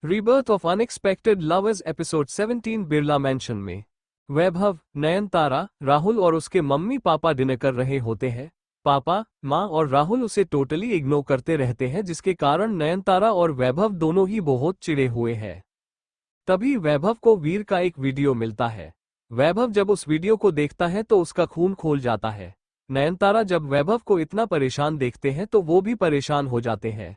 Rebirth of unexpected lovers episode 17 Birla mention में वैभव, नयनतारा, राहुल और उसके मम्मी पापा डिनर कर रहे होते हैं। पापा, माँ और राहुल उसे टोटली इग्नोर करते रहते हैं, जिसके कारण नयनतारा और वैभव दोनों ही बहुत चिढ़े हुए हैं। तभी वैभव को वीर का एक वीडियो मिलता है। वैभव जब उस वीडियो को देखता है तो उसका खून खोल जाता है। नयनतारा जब वैभव को इतना परेशान देखते हैं तो वो भी परेशान हो जाते हैं।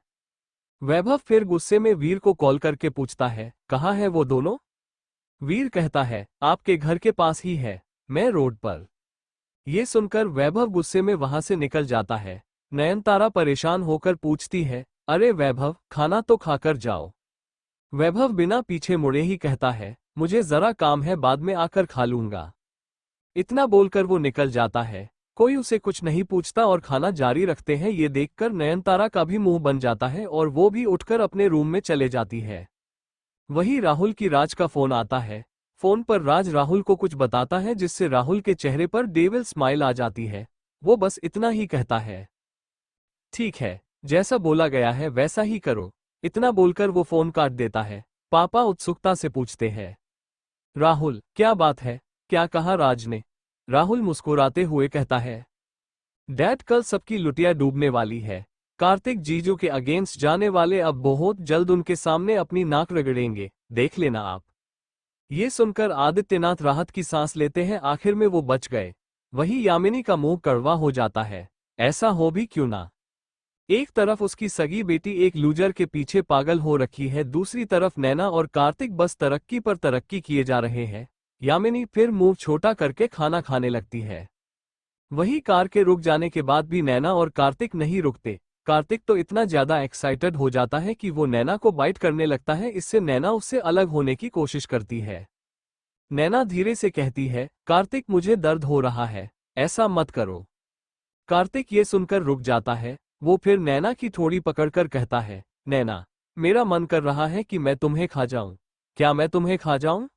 वैभव फिर गुस्से में वीर को कॉल करके पूछता है, कहाँ है वो दोनों? वीर कहता है, आपके घर के पास ही है, मैं रोड पर। ये सुनकर वैभव गुस्से में वहां से निकल जाता है। नयनतारा परेशान होकर पूछती है, अरे वैभव, खाना तो खाकर जाओ। वैभव बिना पीछे मुड़े ही कहता है, मुझे जरा काम है, बाद में आकर खा लूंगा। इतना बोलकर वो निकल जाता है। कोई उसे कुछ नहीं पूछता और खाना जारी रखते हैं। ये देखकर नयनतारा का भी मुंह बन जाता है और वो भी उठकर अपने रूम में चले जाती है। वही राहुल की राज का फोन आता है। फोन पर राज राहुल को कुछ बताता है, जिससे राहुल के चेहरे पर डेविल स्माइल आ जाती है। वो बस इतना ही कहता है, ठीक है, जैसा बोला गया है वैसा ही करो। इतना बोलकर वो फोन काट देता है। पापा उत्सुकता से पूछते हैं, राहुल, क्या बात है, क्या कहा राज ने? राहुल मुस्कुराते हुए कहता है, डैड, कल सबकी लुटिया डूबने वाली है। कार्तिक जीजू के अगेंस्ट जाने वाले अब बहुत जल्द उनके सामने अपनी नाक रगड़ेंगे, देख लेना आप। ये सुनकर आदित्यनाथ राहत की सांस लेते हैं, आखिर में वो बच गए। वही यामिनी का मुंह कड़वा हो जाता है। ऐसा हो भी क्यों ना। एक तरफ उसकी सगी बेटी एक लूजर के पीछे पागल हो रखी है, दूसरी तरफ नैना और कार्तिक बस तरक्की पर तरक्की किए जा रहे हैं। यामिनी फिर मुंह छोटा करके खाना खाने लगती है। वही कार के रुक जाने के बाद भी नैना और कार्तिक नहीं रुकते। कार्तिक तो इतना ज्यादा एक्साइटेड हो जाता है कि वो नैना को बाइट करने लगता है। इससे नैना उससे अलग होने की कोशिश करती है। नैना धीरे से कहती है, कार्तिक, मुझे दर्द हो रहा है, ऐसा मत करो। कार्तिक ये सुनकर रुक जाता है। वो फिर नैना की थोड़ी पकड़कर कहता है, नैना, मेरा मन कर रहा है कि मैं तुम्हें खा जाऊं। क्या मैं तुम्हें खा जाऊं?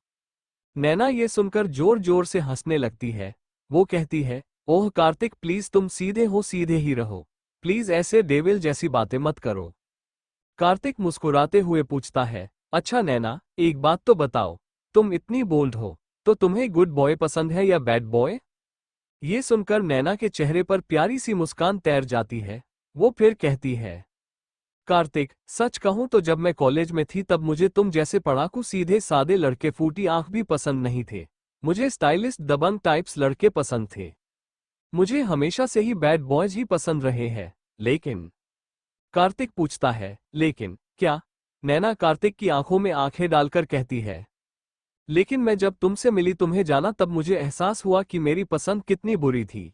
नैना ये सुनकर जोर जोर से हंसने लगती है। वो कहती है, ओह कार्तिक, प्लीज तुम सीधे हो, सीधे ही रहो। प्लीज ऐसे डेविल जैसी बातें मत करो। कार्तिक मुस्कुराते हुए पूछता है, अच्छा नैना, एक बात तो बताओ, तुम इतनी बोल्ड हो तो तुम्हें गुड बॉय पसंद है या बैड बॉय? ये सुनकर नैना के चेहरे पर प्यारी सी मुस्कान तैर जाती है। वो फिर कहती है, कार्तिक, सच कहूं तो जब मैं कॉलेज में थी तब मुझे तुम जैसे पढ़ाकू सीधे सादे लड़के फूटी आंख भी पसंद नहीं थे। मुझे स्टाइलिस्ट दबंग टाइप्स लड़के पसंद थे। मुझे हमेशा से ही बैड बॉयज ही पसंद रहे हैं। लेकिन कार्तिक पूछता है, लेकिन क्या? नैना कार्तिक की आंखों में आंखें डालकर कहती है, लेकिन मैं जब तुमसे मिली, तुम्हें जाना, तब मुझे एहसास हुआ कि मेरी पसंद कितनी बुरी थी।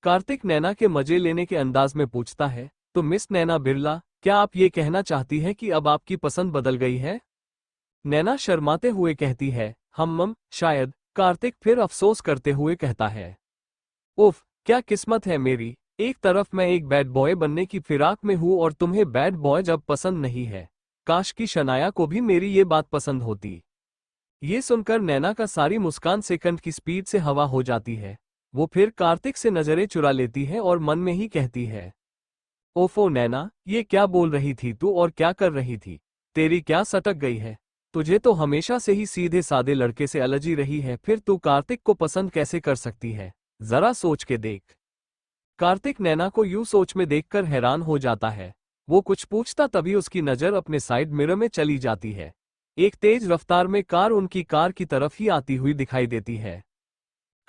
कार्तिक नैना के मजे लेने के अंदाज में पूछता है, तो मिस नैना बिरला, क्या आप ये कहना चाहती हैं कि अब आपकी पसंद बदल गई है? नैना शर्माते हुए कहती है, शायद। कार्तिक फिर अफसोस करते हुए कहता है, उफ, क्या किस्मत है मेरी। एक तरफ मैं एक बैड बॉय बनने की फिराक में हूं और तुम्हें बैड बॉय जब पसंद नहीं है। काश की शनाया को भी मेरी ये बात पसंद होती। ये सुनकर नैना का सारी मुस्कान सेकंड की स्पीड से हवा हो जाती है। वो फिर कार्तिक से नजरें चुरा लेती है और मन में ही कहती है, ओफो नैना, ये क्या बोल रही थी तू और क्या कर रही थी? तेरी क्या सटक गई है? तुझे तो हमेशा से ही सीधे सादे लड़के से एलर्जी रही है, फिर तू कार्तिक को पसंद कैसे कर सकती है? जरा सोच के देख। कार्तिक नैना को यूं सोच में देखकर हैरान हो जाता है। वो कुछ पूछता तभी उसकी नजर अपने साइड मिरर में चली जाती है। एक तेज रफ्तार में कार उनकी कार की तरफ ही आती हुई दिखाई देती है।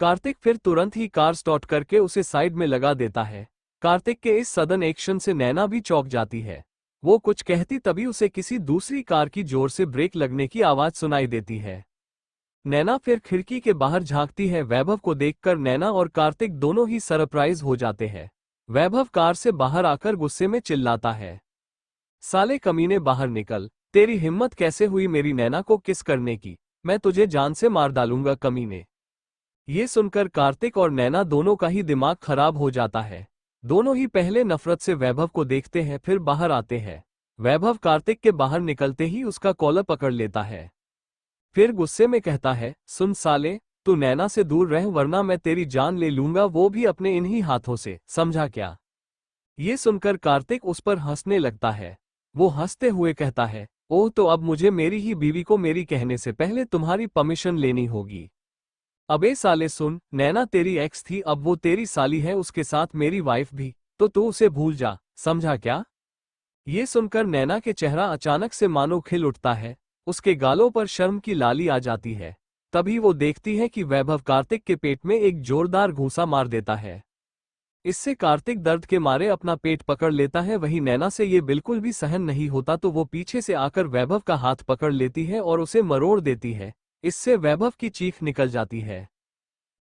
कार्तिक फिर तुरंत ही कार स्टार्ट करके उसे साइड में लगा देता है। कार्तिक के इस सडन एक्शन से नैना भी चौंक जाती है। वो कुछ कहती तभी उसे किसी दूसरी कार की जोर से ब्रेक लगने की आवाज सुनाई देती है। नैना फिर खिड़की के बाहर झांकती है। वैभव को देखकर नैना और कार्तिक दोनों ही सरप्राइज हो जाते हैं। वैभव कार से बाहर आकर गुस्से में चिल्लाता है, साले कमीने, बाहर निकल। तेरी हिम्मत कैसे हुई मेरी नैना को किस करने की? मैं तुझे जान से मार डालूंगा कमीने। ये सुनकर कार्तिक और नैना दोनों का ही दिमाग खराब हो जाता है। दोनों ही पहले नफरत से वैभव को देखते हैं, फिर बाहर आते हैं। वैभव कार्तिक के बाहर निकलते ही उसका कॉलर पकड़ लेता है। फिर गुस्से में कहता है, सुन साले, तू नैना से दूर रह वरना मैं तेरी जान ले लूंगा, वो भी अपने इन्हीं हाथों से, समझा क्या? ये सुनकर कार्तिक उस पर हंसने लगता है। वो हंसते हुए कहता है, ओह, तो अब मुझे मेरी ही बीवी को मेरी कहने से पहले तुम्हारी परमिशन लेनी होगी। अबे साले सुन, नैना तेरी एक्स थी, अब वो तेरी साली है, उसके साथ मेरी वाइफ भी, तो तू उसे भूल जा, समझा क्या? ये सुनकर नैना के चेहरा अचानक से मानो खिल उठता है, उसके गालों पर शर्म की लाली आ जाती है। तभी वो देखती है कि वैभव कार्तिक के पेट में एक जोरदार घूंसा मार देता है। इससे कार्तिक दर्द के मारे अपना पेट पकड़ लेता है। वहीं नैना से ये बिल्कुल भी सहन नहीं होता तो वो पीछे से आकर वैभव का हाथ पकड़ लेती है और उसे मरोड़ देती है। इससे वैभव की चीख निकल जाती है।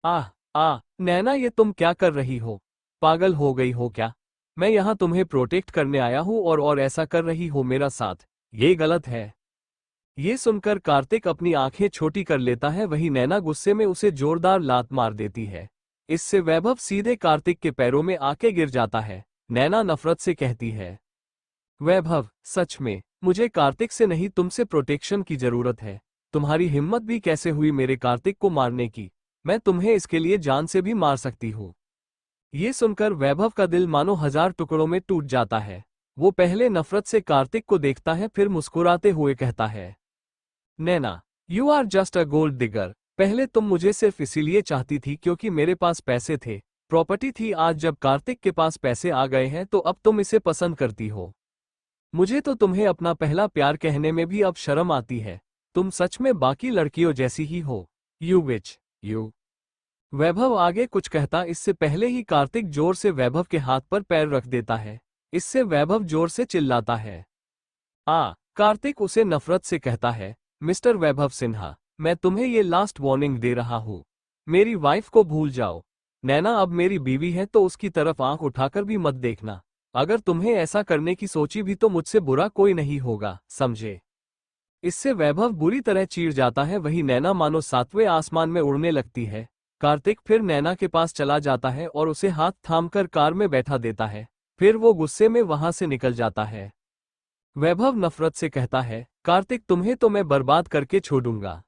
आह नैना, ये तुम क्या कर रही हो? पागल हो गई हो क्या? मैं यहाँ तुम्हें प्रोटेक्ट करने आया हूँ और ऐसा कर रही हो मेरा साथ, ये गलत है। ये सुनकर कार्तिक अपनी आंखें छोटी कर लेता है। वहीं नैना गुस्से में उसे जोरदार लात मार देती है। इससे वैभव सीधे कार्तिक के पैरों में आके गिर जाता है। नैना नफरत से कहती है, वैभव, सच में मुझे कार्तिक से नहीं तुमसे प्रोटेक्शन की जरूरत है। तुम्हारी हिम्मत भी कैसे हुई मेरे कार्तिक को मारने की? मैं तुम्हें इसके लिए जान से भी मार सकती हूँ। ये सुनकर वैभव का दिल मानो 1000 टुकड़ों में टूट जाता है। वो पहले नफरत से कार्तिक को देखता है, फिर मुस्कुराते हुए कहता है, Naina, you are just a gold digger. पहले तुम मुझे सिर्फ इसीलिए चाहती थी क्योंकि मेरे पास पैसे थे, प्रॉपर्टी थी। आज जब कार्तिक के पास पैसे आ गए हैं तो अब तुम इसे पसंद करती हो। मुझे तो तुम्हें अपना पहला प्यार कहने में भी अब शर्म आती है। तुम सच में बाकी लड़कियों जैसी ही हो। You which you. वैभव आगे कुछ कहता इससे पहले ही कार्तिक जोर से वैभव के हाथ पर पैर रख देता है। इससे वैभव जोर से चिल्लाता है। कार्तिक उसे नफरत से कहता है, मिस्टर वैभव सिन्हा, मैं तुम्हें ये लास्ट वार्निंग दे रहा हूँ। मेरी वाइफ को भूल जाओ। नैना अब मेरी बीवी है तो उसकी तरफ आंख उठाकर भी मत देखना। अगर तुम्हें ऐसा करने की सोची भी तो मुझसे बुरा कोई नहीं होगा, समझे? इससे वैभव बुरी तरह चीड़ जाता है। वही नैना मानो 7वें आसमान में उड़ने लगती है। कार्तिक फिर नैना के पास चला जाता है और उसे हाथ थामकर कार में बैठा देता है। फिर वो गुस्से में वहां से निकल जाता है। वैभव नफरत से कहता है, कार्तिक, तुम्हें तो मैं बर्बाद करके छोड़ूंगा।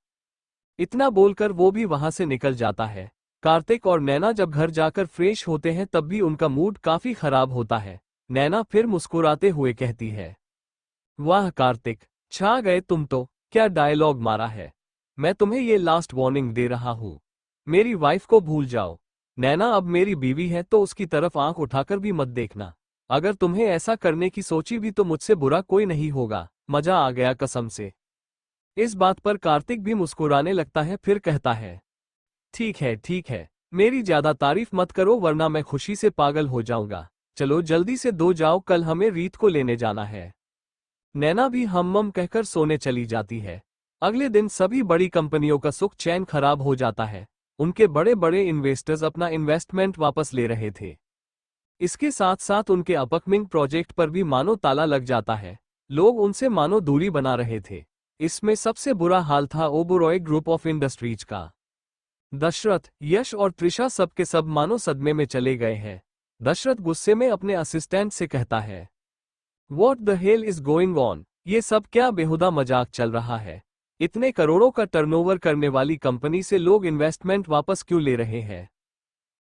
इतना बोलकर वो भी वहां से निकल जाता है। कार्तिक और नैना जब घर जाकर फ्रेश होते हैं तब भी उनका मूड काफी खराब होता है। नैना फिर मुस्कुराते हुए कहती है, वाह कार्तिक, छा गए तुम तो। क्या डायलॉग मारा है। मैं तुम्हें ये लास्ट वार्निंग दे रहा हूँ, मेरी वाइफ को भूल जाओ। नैना अब मेरी बीवी है तो उसकी तरफ आंख उठाकर भी मत देखना। अगर तुम्हें ऐसा करने की सोची भी तो मुझसे बुरा कोई नहीं होगा। मजा आ गया कसम से। इस बात पर कार्तिक भी मुस्कुराने लगता है, फिर कहता है, ठीक है, मेरी ज्यादा तारीफ मत करो वरना मैं खुशी से पागल हो जाऊंगा। चलो जल्दी से दो जाओ, कल हमें रीत को लेने जाना है। नैना भी हम कहकर सोने चली जाती है। अगले दिन सभी बड़ी कंपनियों का सुख चैन खराब हो जाता है। उनके बड़े बड़े इन्वेस्टर्स अपना इन्वेस्टमेंट वापस ले रहे थे। इसके साथ साथ उनके अपकमिंग प्रोजेक्ट पर भी मानो ताला लग जाता है। लोग उनसे मानो दूरी बना रहे थे। इसमें सबसे बुरा हाल था ओबेरॉय ग्रुप ऑफ इंडस्ट्रीज का। दशरथ, यश और त्रिशा सब के सब मानो सदमे में चले गए हैं। दशरथ गुस्से में अपने असिस्टेंट से कहता है, What the hell is going on? ये सब क्या बेहुदा मजाक चल रहा है? इतने करोड़ों का टर्नओवर करने वाली कंपनी से लोग इन्वेस्टमेंट वापस क्यों ले रहे हैं?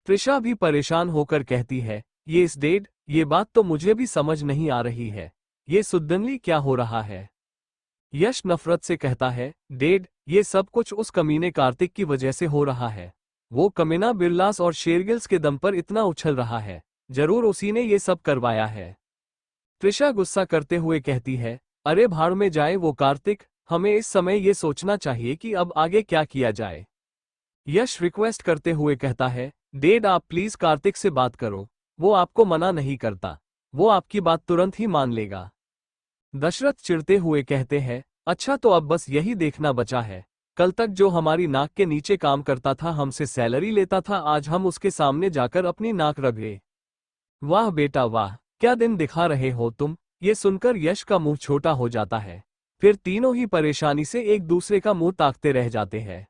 त्रिशा भी परेशान होकर कहती है, ये इस डेड, ये बात तो मुझे भी समझ नहीं आ रही है। ये सुद्दनली क्या हो रहा है? यश नफरत से कहता है, डेड, ये सब कुछ उस कमीने कार्तिक की वजह से हो रहा है। वो कमीना बिरलास और शेरगिल्स के दम पर इतना उछल रहा है। जरूर उसी ने ये सब करवाया है। त्रिशा गुस्सा करते हुए कहती है, अरे भाड़ में जाए वो कार्तिक, हमें इस समय ये सोचना चाहिए कि अब आगे क्या किया जाए। यश रिक्वेस्ट करते हुए कहता है, डेड आप प्लीज कार्तिक से बात करो। वो आपको मना नहीं करता। वो आपकी बात तुरंत ही मान लेगा। दशरथ चिढ़ते हुए कहते हैं, अच्छा तो अब बस यही देखना बचा है। कल तक जो हमारी नाक के नीचे काम करता था, हमसे सैलरी लेता था, आज हम उसके सामने जाकर अपनी नाक रगड़े। वाह बेटा वाह, क्या दिन दिखा रहे हो तुम। ये सुनकर यश का मुंह छोटा हो जाता है। फिर तीनों ही परेशानी से एक दूसरे का मुंह ताकते रह जाते हैं।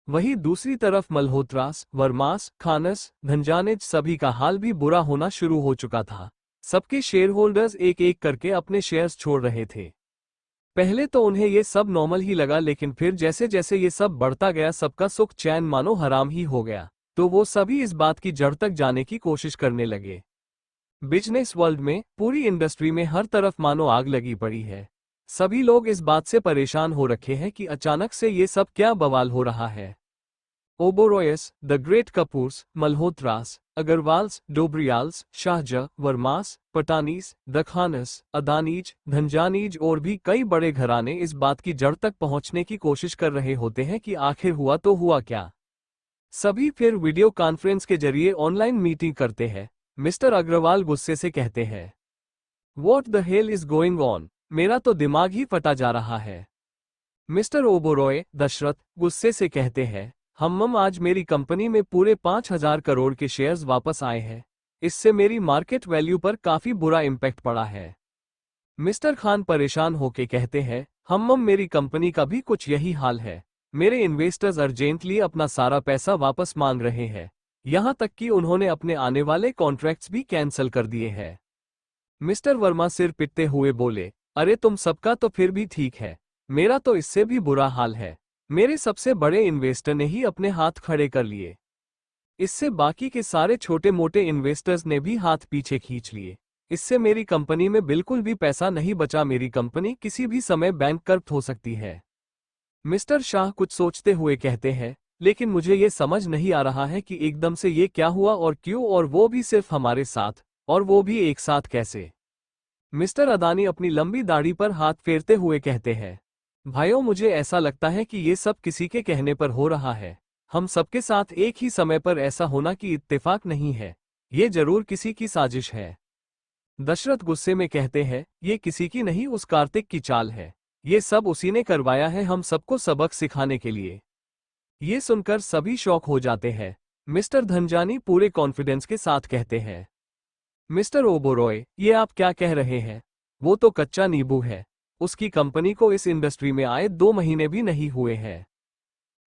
वहीं दूसरी तरफ मल्होत्रास, वर्मास, खानस, धनजानेज सभी का हाल भी बुरा होना शुरू हो चुका था। सबके शेयर होल्डर्स एक एक करके अपने शेयर्स छोड़ रहे थे। पहले तो उन्हें ये सब नॉर्मल ही लगा, लेकिन फिर जैसे जैसे ये सब बढ़ता गया सबका सुख चैन मानो हराम ही हो गया। तो वो सभी इस बात की जड़ तक जाने की कोशिश करने लगे। बिजनेस वर्ल्ड में, पूरी इंडस्ट्री में हर तरफ मानो आग लगी पड़ी है। सभी लोग इस बात से परेशान हो रखे हैं कि अचानक से ये सब क्या बवाल हो रहा है। ओबोरॉयस, द ग्रेट कपूर्स, मल्होत्रास, अग्रवाल्स, डोबरियाल्स, शाहजहाँ, वर्मास, पटानीस, दखानस, अदानीज, धनजानीज और भी कई बड़े घराने इस बात की जड़ तक पहुंचने की कोशिश कर रहे होते हैं कि आखिर हुआ तो हुआ क्या। सभी फिर वीडियो कॉन्फ्रेंस के जरिए ऑनलाइन मीटिंग करते हैं। मिस्टर अग्रवाल गुस्से से कहते हैं, What the hell is going on? मेरा तो दिमाग ही फटा जा रहा है। मिस्टर ओबोरॉय, दशरथ, गुस्से से कहते हैं, हम आज मेरी कंपनी में पूरे 5,000 करोड़ के शेयर्स वापस आए हैं। इससे मेरी मार्केट वैल्यू पर काफी बुरा इम्पैक्ट पड़ा है। मिस्टर खान परेशान होके कहते हैं, हम मेरी कंपनी का भी कुछ यही हाल है। मेरे इन्वेस्टर्स अर्जेंटली अपना सारा पैसा वापस मांग रहे हैं। यहां तक कि उन्होंने अपने आने वाले कॉन्ट्रैक्ट्स भी कैंसिल कर दिए हैं। मिस्टर वर्मा सिर पिटते हुए बोले, अरे तुम सबका तो फिर भी ठीक है, मेरा तो इससे भी बुरा हाल है। मेरे सबसे बड़े इन्वेस्टर ने ही अपने हाथ खड़े कर लिए। इससे बाकी के सारे छोटे मोटे इन्वेस्टर्स ने भी हाथ पीछे खींच लिए। इससे मेरी कंपनी में बिल्कुल भी पैसा नहीं बचा। मेरी कंपनी किसी भी समय बैंकक्रप्ट हो सकती है। मिस्टर शाह कुछ सोचते हुए कहते हैं, लेकिन मुझे ये समझ नहीं आ रहा है कि एकदम से ये क्या हुआ और क्यों, और वो भी सिर्फ हमारे साथ, और वो भी एक साथ कैसे। मिस्टर अदानी अपनी लंबी दाढ़ी पर हाथ फेरते हुए कहते हैं, भाइयों मुझे ऐसा लगता है कि ये सब किसी के कहने पर हो रहा है। हम सबके साथ एक ही समय पर ऐसा होना कि इत्तेफाक नहीं है, ये जरूर किसी की साजिश है। दशरथ गुस्से में कहते हैं, ये किसी की नहीं, उस कार्तिक की चाल है। ये सब उसी ने करवाया है हम सबको सबक सिखाने के लिए। ये सुनकर सभी शॉक हो जाते हैं। मिस्टर धनजानी पूरे कॉन्फिडेंस के साथ कहते हैं, मिस्टर ओबोरॉय, ये आप क्या कह रहे हैं? वो तो कच्चा नींबू है। उसकी कंपनी को इस इंडस्ट्री में आए 2 महीने भी नहीं हुए हैं।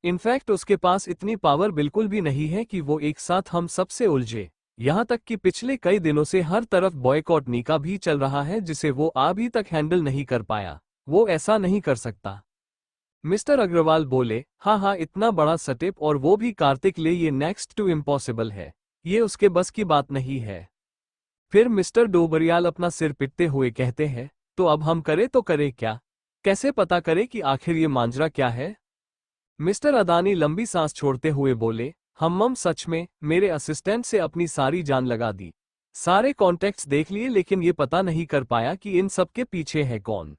इनफैक्ट उसके पास इतनी पावर बिल्कुल भी नहीं है कि वो एक साथ हम सबसे उलझे। यहाँ तक कि पिछले कई दिनों से हर तरफ बॉयकॉट नीका भी चल रहा है जिसे वो अभी तक हैंडल नहीं कर पाया। वो ऐसा नहीं कर सकता। मिस्टर अग्रवाल बोले, हाँ, इतना बड़ा सेटअप और वो भी कार्तिक लिए, ये नेक्स्ट टू इम्पॉसिबल है। ये उसके बस की बात नहीं है। फिर मिस्टर डोबरियाल अपना सिर पिटते हुए कहते हैं, तो अब हम करें तो करें क्या? कैसे पता करें कि आखिर ये मांजरा क्या है? मिस्टर अदानी लंबी सांस छोड़ते हुए बोले, हम सच में मेरे असिस्टेंट से अपनी सारी जान लगा दी। सारे कॉन्टेक्ट्स देख लिए, लेकिन ये पता नहीं कर पाया कि इन सब के पीछे है कौन।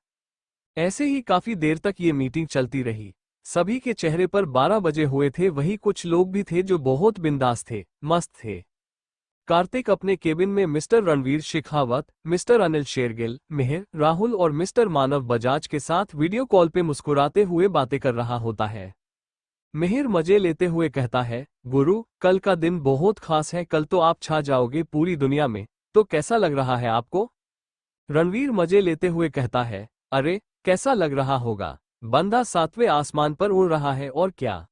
ऐसे ही काफी देर तक ये मीटिंग चलती रही। सभी के चेहरे पर 12 बजे हुए थे। वही कुछ लोग भी थे जो बहुत बिंदास थे, मस्त थे। कार्तिक अपने केबिन में मिस्टर रणवीर शेखावत, मिस्टर अनिल शेरगिल, मिहिर, राहुल और मिस्टर मानव बजाज के साथ वीडियो कॉल पे मुस्कुराते हुए बातें कर रहा होता है। मिहिर मजे लेते हुए कहता है, गुरु, कल का दिन बहुत खास है। कल तो आप छा जाओगे पूरी दुनिया में। तो कैसा लग रहा है आपको? रणवीर मजे लेते हुए कहता है, अरे कैसा लग रहा होगा, बंदा 7वें आसमान पर उड़ रहा है और क्या।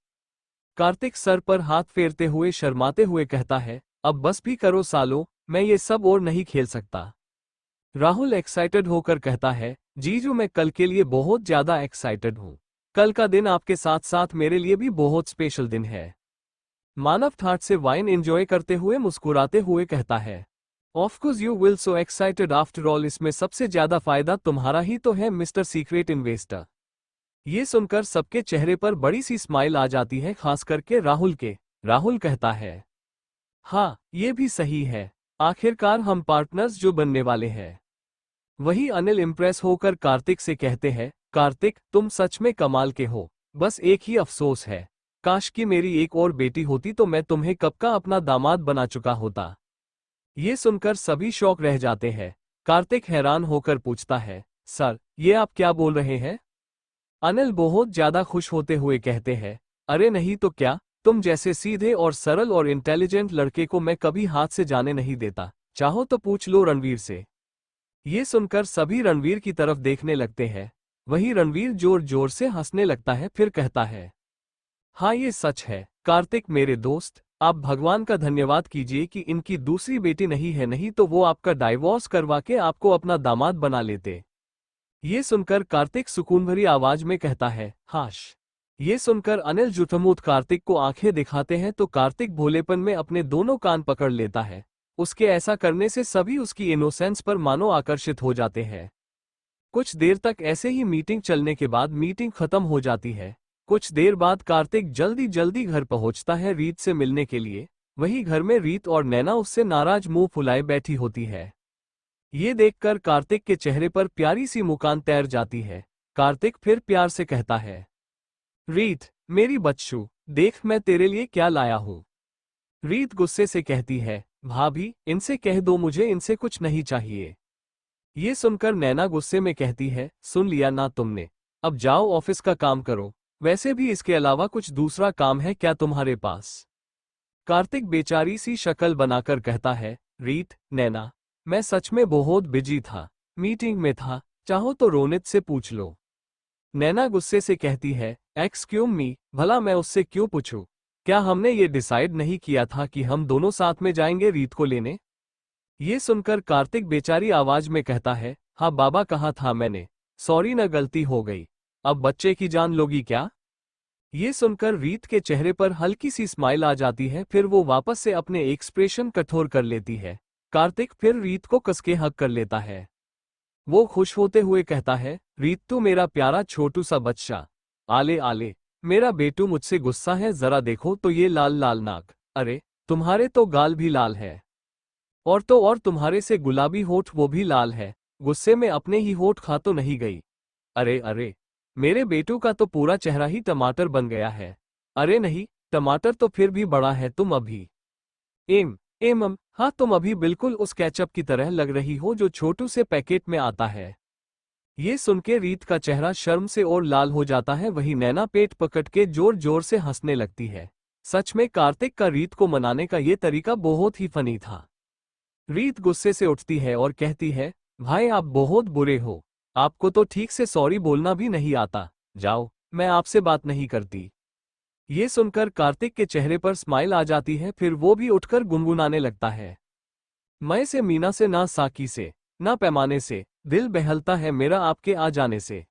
कार्तिक सर पर हाथ फेरते हुए शर्माते हुए कहता है, अब बस भी करो सालो, मैं ये सब और नहीं खेल सकता। राहुल एक्साइटेड होकर कहता है, जीजू मैं कल के लिए बहुत ज्यादा एक्साइटेड हूँ। कल का दिन आपके साथ साथ मेरे लिए भी बहुत स्पेशल दिन है। मानव ठाट से वाइन एंजॉय करते हुए मुस्कुराते हुए कहता है, of course you will so excited after all. इसमें सबसे ज्यादा फायदा तुम्हारा ही तो है मिस्टर सीक्रेट इन्वेस्टर। ये सुनकर सबके चेहरे पर बड़ी सी स्माइल आ जाती है, खास करके राहुल के। राहुल कहता है, हाँ ये भी सही है, आखिरकार हम पार्टनर्स जो बनने वाले हैं। वही अनिल इम्प्रेस होकर कार्तिक से कहते हैं, कार्तिक तुम सच में कमाल के हो। बस एक ही अफसोस है, काश कि मेरी एक और बेटी होती तो मैं तुम्हें कब का अपना दामाद बना चुका होता। ये सुनकर सभी शौक रह जाते हैं। कार्तिक हैरान होकर पूछता है, सर ये आप क्या बोल रहे हैं? अनिल बहुत ज्यादा खुश होते हुए कहते हैं, अरे नहीं तो क्या, तुम जैसे सीधे और सरल और इंटेलिजेंट लड़के को मैं कभी हाथ से जाने नहीं देता। चाहो तो पूछ लो रणवीर से। ये सुनकर सभी रणवीर की तरफ देखने लगते हैं। वही रणवीर जोर जोर से हंसने लगता है, फिर कहता है, हाँ ये सच है कार्तिक मेरे दोस्त, आप भगवान का धन्यवाद कीजिए कि इनकी दूसरी बेटी नहीं है, नहीं तो वो आपका डाइवोर्स करवा के आपको अपना दामाद बना लेते। ये सुनकर कार्तिक सुकून भरी आवाज में कहता है, हाश। ये सुनकर अनिल जुठमूठ कार्तिक को आंखें दिखाते हैं तो कार्तिक भोलेपन में अपने दोनों कान पकड़ लेता है। उसके ऐसा करने से सभी उसकी इनोसेंस पर मानो आकर्षित हो जाते हैं। कुछ देर तक ऐसे ही मीटिंग चलने के बाद मीटिंग खत्म हो जाती है। कुछ देर बाद कार्तिक जल्दी जल्दी घर पहुंचता है रीत से मिलने के लिए। वही घर में रीत और नैना उससे नाराज मुंह फुलाए बैठी होती है। ये देखकर कार्तिक के चेहरे पर प्यारी सी मुस्कान तैर जाती है। कार्तिक फिर प्यार से कहता है, रीत मेरी बच्चू, देख मैं तेरे लिए क्या लाया हूं। रीत गुस्से से कहती है, भाभी इनसे कह दो मुझे इनसे कुछ नहीं चाहिए। ये सुनकर नैना गुस्से में कहती है, सुन लिया ना तुमने, अब जाओ ऑफिस का काम करो, वैसे भी इसके अलावा कुछ दूसरा काम है क्या तुम्हारे पास। कार्तिक बेचारी सी शक्ल बनाकर कहता है, रीत नैना मैं सच में बहुत बिजी था, मीटिंग में था, चाहो तो रोनित से पूछ लो। नैना गुस्से से कहती है, एक्सक्यूज मी, भला मैं उससे क्यों पूछूं? क्या हमने ये डिसाइड नहीं किया था कि हम दोनों साथ में जाएंगे रीत को लेने? ये सुनकर कार्तिक बेचारी आवाज में कहता है, हाँ बाबा कहा था मैंने, सॉरी न गलती हो गई, अब बच्चे की जान लोगी क्या? ये सुनकर रीत के चेहरे पर हल्की सी स्माइल आ जाती है, फिर वो वापस से अपने एक्सप्रेशन कठोर कर लेती है। कार्तिक फिर रीत को कसके हक कर लेता है। वो खुश होते हुए कहता है, रीत तू मेरा प्यारा छोटू सा बच्चा, आले आले, मेरा बेटू मुझसे गुस्सा है, जरा देखो तो ये लाल लाल नाक, अरे तुम्हारे तो गाल भी लाल है, और तो और तुम्हारे से गुलाबी होठ वो भी लाल है, गुस्से में अपने ही होठ खा तो नहीं गई। अरे अरे, मेरे बेटू का तो पूरा चेहरा ही टमाटर बन गया है। अरे नहीं, टमाटर तो फिर भी बड़ा है तुम अभी। एम एम हाँ तुम अभी बिल्कुल उस केचप की तरह लग रही हो जो छोटू से पैकेट में आता है। ये सुन के रीत का चेहरा शर्म से और लाल हो जाता है। वही नैना पेट पकड़ के जोर जोर से हंसने लगती है। सच में कार्तिक का रीत को मनाने का ये तरीका बहुत ही फनी था। रीत गुस्से से उठती है और कहती है, भाई आप बहुत बुरे हो, आपको तो ठीक से सॉरी बोलना भी नहीं आता, जाओ मैं आपसे बात नहीं करती। ये सुनकर कार्तिक के चेहरे पर स्माइल आ जाती है, फिर वो भी उठकर गुनगुनाने लगता है, मैं से मीना से ना साकी से ना पैमाने से, दिल बहलता है मेरा आपके आ जाने से,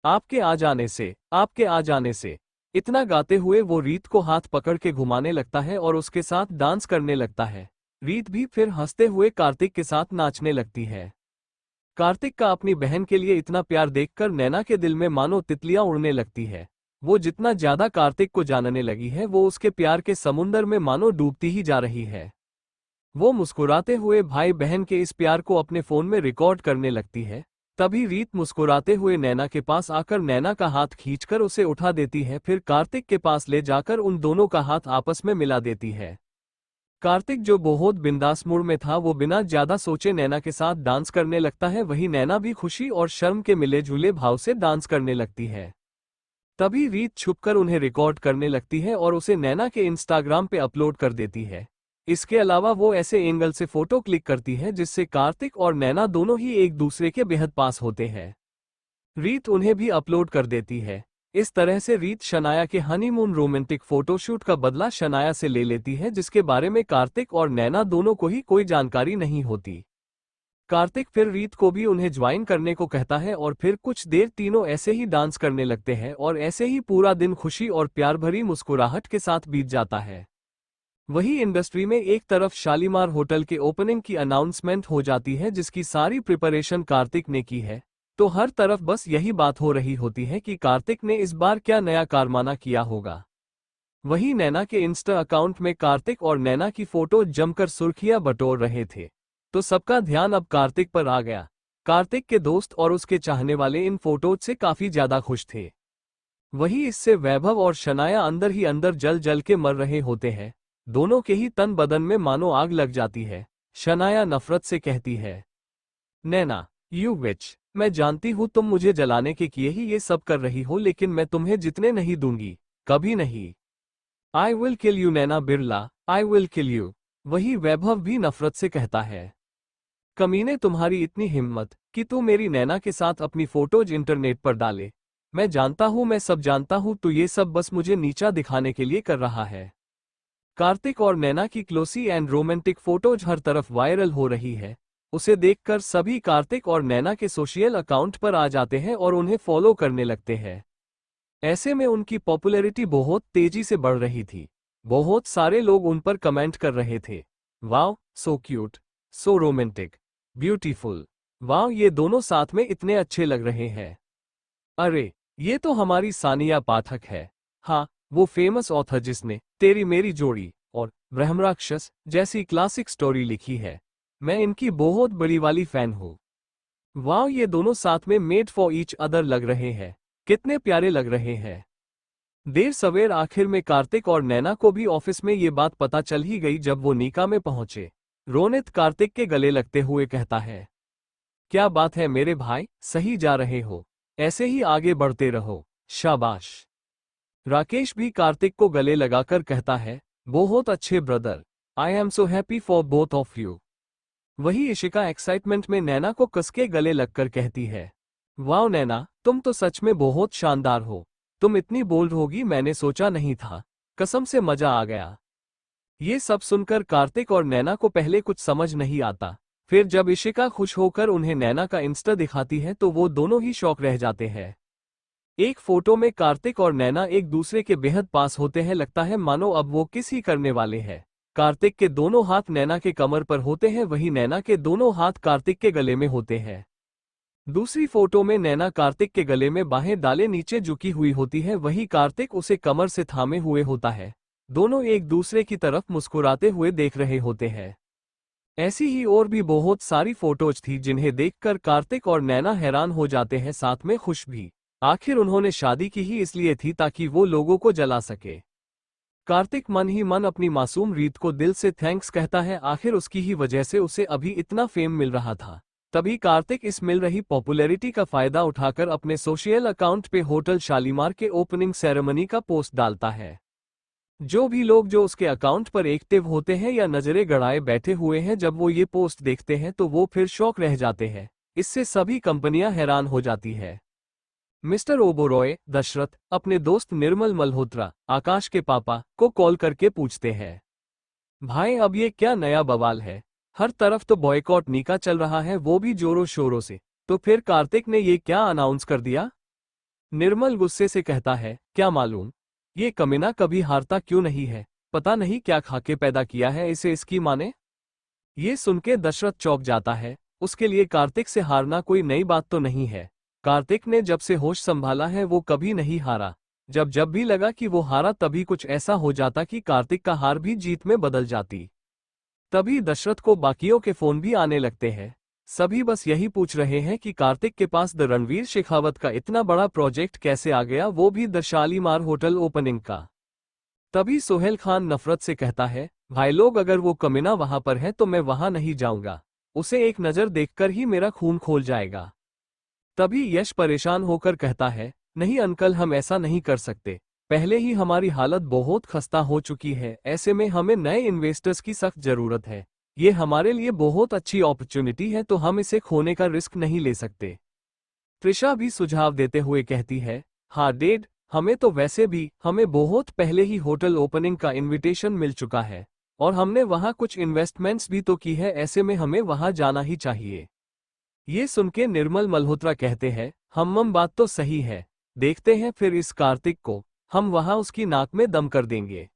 आपके आ जाने से, आपके आ जाने से। इतना गाते हुए वो रीत को हाथ पकड़ के घुमाने लगता है और उसके साथ डांस करने लगता है। रीत भी फिर हंसते हुए कार्तिक के साथ नाचने लगती है। कार्तिक का अपनी बहन के लिए इतना प्यार देखकर नैना के दिल में मानो तितलियां उड़ने लगती है। वो जितना ज्यादा कार्तिक को जानने लगी है, वो उसके प्यार के समुंदर में मानो डूबती ही जा रही है। वो मुस्कुराते हुए भाई बहन के इस प्यार को अपने फोन में रिकॉर्ड करने लगती है। तभी रीत मुस्कुराते हुए नैना के पास आकर नैना का हाथ खींचकर उसे उठा देती है, फिर कार्तिक के पास ले जाकर उन दोनों का हाथ आपस में मिला देती है। कार्तिक जो बहुत बिंदास मूड में था, वो बिना ज्यादा सोचे नैना के साथ डांस करने लगता है। वहीं नैना भी खुशी और शर्म के मिले जुले भाव से डांस करने लगती है। तभी रीत छुपकर उन्हें रिकॉर्ड करने लगती है और उसे नैना के इंस्टाग्राम पे अपलोड कर देती है। इसके अलावा वो ऐसे एंगल से फोटो क्लिक करती है जिससे कार्तिक और नैना दोनों ही एक दूसरे के बेहद पास होते हैं। रीत उन्हें भी अपलोड कर देती है। इस तरह से रीत शनाया के हनीमून रोमांटिक फोटोशूट का बदला शनाया से ले लेती है, जिसके बारे में कार्तिक और नैना दोनों को ही कोई जानकारी नहीं होती। कार्तिक फिर रीत को भी उन्हें ज्वाइन करने को कहता है और फिर कुछ देर तीनों ऐसे ही डांस करने लगते हैं और ऐसे ही पूरा दिन खुशी और प्यार भरी मुस्कुराहट के साथ बीत जाता है। वही इंडस्ट्री में एक तरफ शालीमार होटल के ओपनिंग की अनाउंसमेंट हो जाती है, जिसकी सारी प्रिपरेशन कार्तिक ने की है। तो हर तरफ बस यही बात हो रही होती है कि कार्तिक ने इस बार क्या नया कारनामा किया होगा। वहीं नैना के इंस्टा अकाउंट में कार्तिक और नैना की फोटो जमकर सुर्खियां बटोर रहे थे, तो सबका ध्यान अब कार्तिक पर आ गया। कार्तिक के दोस्त और उसके चाहने वाले इन फोटोज से काफी ज्यादा खुश थे। वहीं इससे वैभव और शनाया अंदर ही अंदर जल जल के मर रहे होते हैं। दोनों के ही तन बदन में मानो आग लग जाती है। शनाया नफरत से कहती है, नैना यू विच, मैं जानती हूँ तुम मुझे जलाने के किए ही ये सब कर रही हो, लेकिन मैं तुम्हें जितने नहीं दूंगी, कभी नहीं। I will kill you Naina Birla, I will kill you. वही वैभव भी नफरत से कहता है, कमीने तुम्हारी इतनी हिम्मत कि तू मेरी नैना के साथ अपनी फोटोज इंटरनेट पर डाले। मैं जानता हूँ, मैं सब जानता हूँ, तू ये सब बस मुझे नीचा दिखाने के लिए कर रहा है। कार्तिक और नैना की क्लोसी एंड रोमांटिक फोटोज हर तरफ वायरल हो रही है। उसे देखकर सभी कार्तिक और नैना के सोशल अकाउंट पर आ जाते हैं और उन्हें फॉलो करने लगते हैं। ऐसे में उनकी पॉपुलैरिटी बहुत तेजी से बढ़ रही थी। बहुत सारे लोग उन पर कमेंट कर रहे थे, wow so cute, so romantic, beautiful. वाह, ये दोनों साथ में इतने अच्छे लग रहे हैं। अरे, ये तो हमारी सानिया पाठक है। हाँ, वो फेमस ऑथर जिसने तेरी मेरी जोड़ी और ब्रह्मराक्षस जैसी क्लासिक स्टोरी लिखी है। मैं इनकी बहुत बड़ी वाली फैन हूँ। वाह, ये दोनों साथ में मेड फॉर ईच अदर लग रहे हैं। कितने प्यारे लग रहे हैं। देर सवेर आखिर में कार्तिक और नैना को भी ऑफिस में ये बात पता चल ही गई जब वो नीका में पहुंचे। रोनित कार्तिक के गले लगते हुए कहता है, क्या बात है मेरे भाई, सही जा रहे हो, ऐसे ही आगे बढ़ते रहो, शाबाश। राकेश भी कार्तिक को गले लगाकर कहता है, बहुत अच्छे brother, I am so happy for both of you. वही इशिका एक्साइटमेंट में नैना को कसके गले लगकर कहती है, वाओ नैना, तुम तो सच में बहुत शानदार हो। तुम इतनी बोल्ड होगी मैंने सोचा नहीं था। कसम से मजा आ गया। ये सब सुनकर कार्तिक और नैना को पहले कुछ समझ नहीं आता, फिर जब इशिका खुश होकर उन्हें नैना का इंस्टा दिखाती है तो वो दोनों ही शॉक रह जाते हैं। एक फोटो में कार्तिक और नैना एक दूसरे के बेहद पास होते हैं, लगता है मानो अब वो किस ही करने वाले हैं। कार्तिक के दोनों हाथ नैना के कमर पर होते हैं, वही नैना के दोनों हाथ कार्तिक के गले में होते हैं। दूसरी फोटो में नैना कार्तिक के गले में बाहें डाले नीचे झुकी हुई होती है, वही कार्तिक उसे कमर से थामे हुए होता है। दोनों एक दूसरे की तरफ मुस्कुराते हुए देख रहे होते हैं। ऐसी ही और भी बहुत सारी फोटोज थी जिन्हें देखकर कार्तिक और नैना हैरान हो जाते हैं, साथ में खुश भी। आखिर उन्होंने शादी की ही इसलिए थी ताकि वो लोगों को जला सके। कार्तिक मन ही मन अपनी मासूम रीत को दिल से थैंक्स कहता है, आखिर उसकी ही वजह से उसे अभी इतना फेम मिल रहा था। तभी कार्तिक इस मिल रही पॉपुलैरिटी का फायदा उठाकर अपने सोशल अकाउंट पे होटल शालीमार के ओपनिंग सेरेमनी का पोस्ट डालता है। जो भी लोग जो उसके अकाउंट पर एक्टिव होते हैं या नजरें गड़ाए बैठे हुए हैं, जब वो ये पोस्ट देखते हैं तो वो फिर शॉक रह जाते हैं। इससे सभी कंपनियां हैरान हो जाती है। मिस्टर ओबोरॉय दशरथ अपने दोस्त निर्मल मल्होत्रा आकाश के पापा को कॉल करके पूछते हैं, भाई अब ये क्या नया बवाल है। हर तरफ तो बॉयकॉट नीका चल रहा है, वो भी जोरों शोरों से। तो फिर कार्तिक ने ये क्या अनाउंस कर दिया। निर्मल गुस्से से कहता है, क्या मालूम, ये कमीना कभी हारता क्यों नहीं है। पता नहीं क्या खाके पैदा किया है इसे इसकी माँ ने। ये सुन के दशरथ चौंक जाता है। उसके लिए कार्तिक से हारना कोई नई बात तो नहीं है। कार्तिक ने जब से होश संभाला है वो कभी नहीं हारा। जब जब भी लगा कि वो हारा तभी कुछ ऐसा हो जाता कि कार्तिक का हार भी जीत में बदल जाती। तभी दशरथ को बाकियों के फोन भी आने लगते हैं। सभी बस यही पूछ रहे हैं कि कार्तिक के पास द रणवीर शेखावत का इतना बड़ा प्रोजेक्ट कैसे आ गया, वो भी द शालीमार होटल ओपनिंग का। तभी सोहेल खान नफरत से कहता है, भाई लोग अगर वो कमीना वहां पर है तो मैं वहां नहीं जाऊंगा। उसे एक नजर देखकर ही मेरा खून खोल जाएगा। तभी यश परेशान होकर कहता है, नहीं अंकल, हम ऐसा नहीं कर सकते। पहले ही हमारी हालत बहुत खस्ता हो चुकी है, ऐसे में हमें नए इन्वेस्टर्स की सख्त जरूरत है। ये हमारे लिए बहुत अच्छी अपॉर्चुनिटी है तो हम इसे खोने का रिस्क नहीं ले सकते। त्रिशा भी सुझाव देते हुए कहती है, हाँ डेड, हमें तो वैसे भी हमें बहुत पहले ही होटल ओपनिंग का इनविटेशन मिल चुका है और हमने वहाँ कुछ इन्वेस्टमेंट्स भी तो की है, ऐसे में हमें वहाँ जाना ही चाहिए। ये सुन के निर्मल मल्होत्रा कहते हैं, हम बात तो सही है, देखते हैं फिर इस कार्तिक को हम वहां उसकी नाक में दम कर देंगे।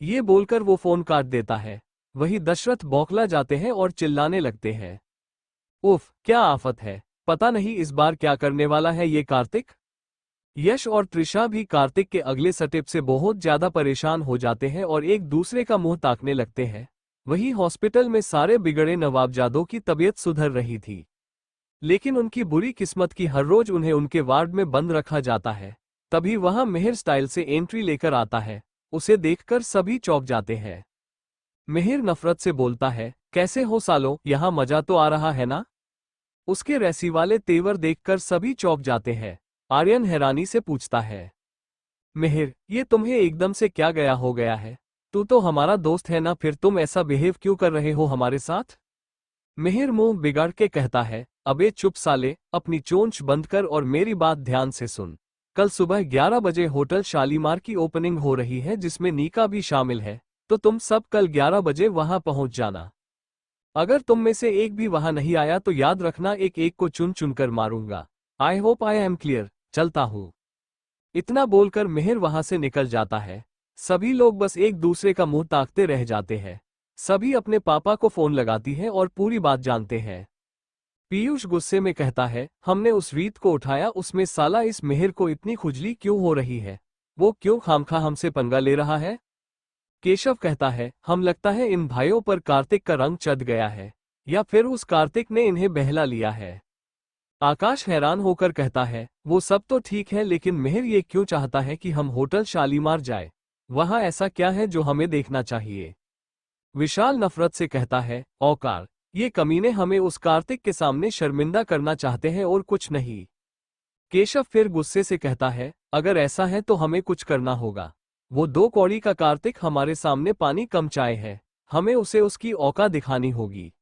ये बोलकर वो फोन काट देता है। वही दशरथ बौखला जाते हैं और चिल्लाने लगते हैं, उफ, क्या आफत है, पता नहीं इस बार क्या करने वाला है ये कार्तिक। यश और त्रिशा भी कार्तिक के अगले स्टेप से बहुत ज्यादा परेशान हो जाते हैं और एक दूसरे का मुंह ताकने लगते हैं। वही हॉस्पिटल में सारे बिगड़े नवाबजादों की तबीयत सुधर रही थी, लेकिन उनकी बुरी किस्मत की हर रोज उन्हें उनके वार्ड में बंद रखा जाता है। तभी वहां मिहिर स्टाइल से एंट्री लेकर आता है। उसे देखकर सभी चौंक जाते हैं। मिहिर नफरत से बोलता है, कैसे हो सालो, यहाँ मजा तो आ रहा है ना। उसके रैसी वाले तेवर देखकर सभी चौंक जाते हैं। आर्यन हैरानी से पूछता है, मिहिर, ये तुम्हें एकदम से क्या गया हो गया है। तू तो हमारा दोस्त है ना, फिर तुम ऐसा बिहेव क्यों कर रहे हो हमारे साथ। मिहिर मुंह बिगाड़ के कहता है, अबे चुप साले, अपनी चोंच बंद कर और मेरी बात ध्यान से सुन। कल सुबह 11 बजे होटल शालीमार की ओपनिंग हो रही है जिसमें नीका भी शामिल है, तो तुम सब कल 11 बजे वहां पहुंच जाना। अगर तुम में से एक भी वहां नहीं आया तो याद रखना एक एक को चुन चुनकर मारूंगा। I hope I am clear, चलता हूं। इतना बोलकर मिहिर वहां से निकल जाता है। सभी लोग बस एक दूसरे का मुंह ताकते रह जाते हैं। सभी अपने पापा को फोन लगाती है और पूरी बात जानते हैं। पीयूष गुस्से में कहता है, हमने उस रीत को उठाया, उसमें साला इस मिहिर को इतनी खुजली क्यों हो रही है? वो क्यों खामखा हमसे पंगा ले रहा है? केशव कहता है, हम लगता है इन भाइयों पर कार्तिक का रंग चढ़ गया है, या फिर उस कार्तिक ने इन्हें बहला लिया है। आकाश हैरान होकर कहता है, वो सब तो ठीक है, लेकिन मिहिर ये क्यों चाहता है कि हम होटल शालीमार जाए? वहां ऐसा क्या है जो हमें देखना चाहिए? विशाल नफरत से कहता है, औकार, ये कमीने हमें उस कार्तिक के सामने शर्मिंदा करना चाहते हैं और कुछ नहीं। केशव फिर गुस्से से कहता है, अगर ऐसा है तो हमें कुछ करना होगा। वो 2 कौड़ी का कार्तिक हमारे सामने पानी कम चाय है, हमें उसे उसकी औकात दिखानी होगी।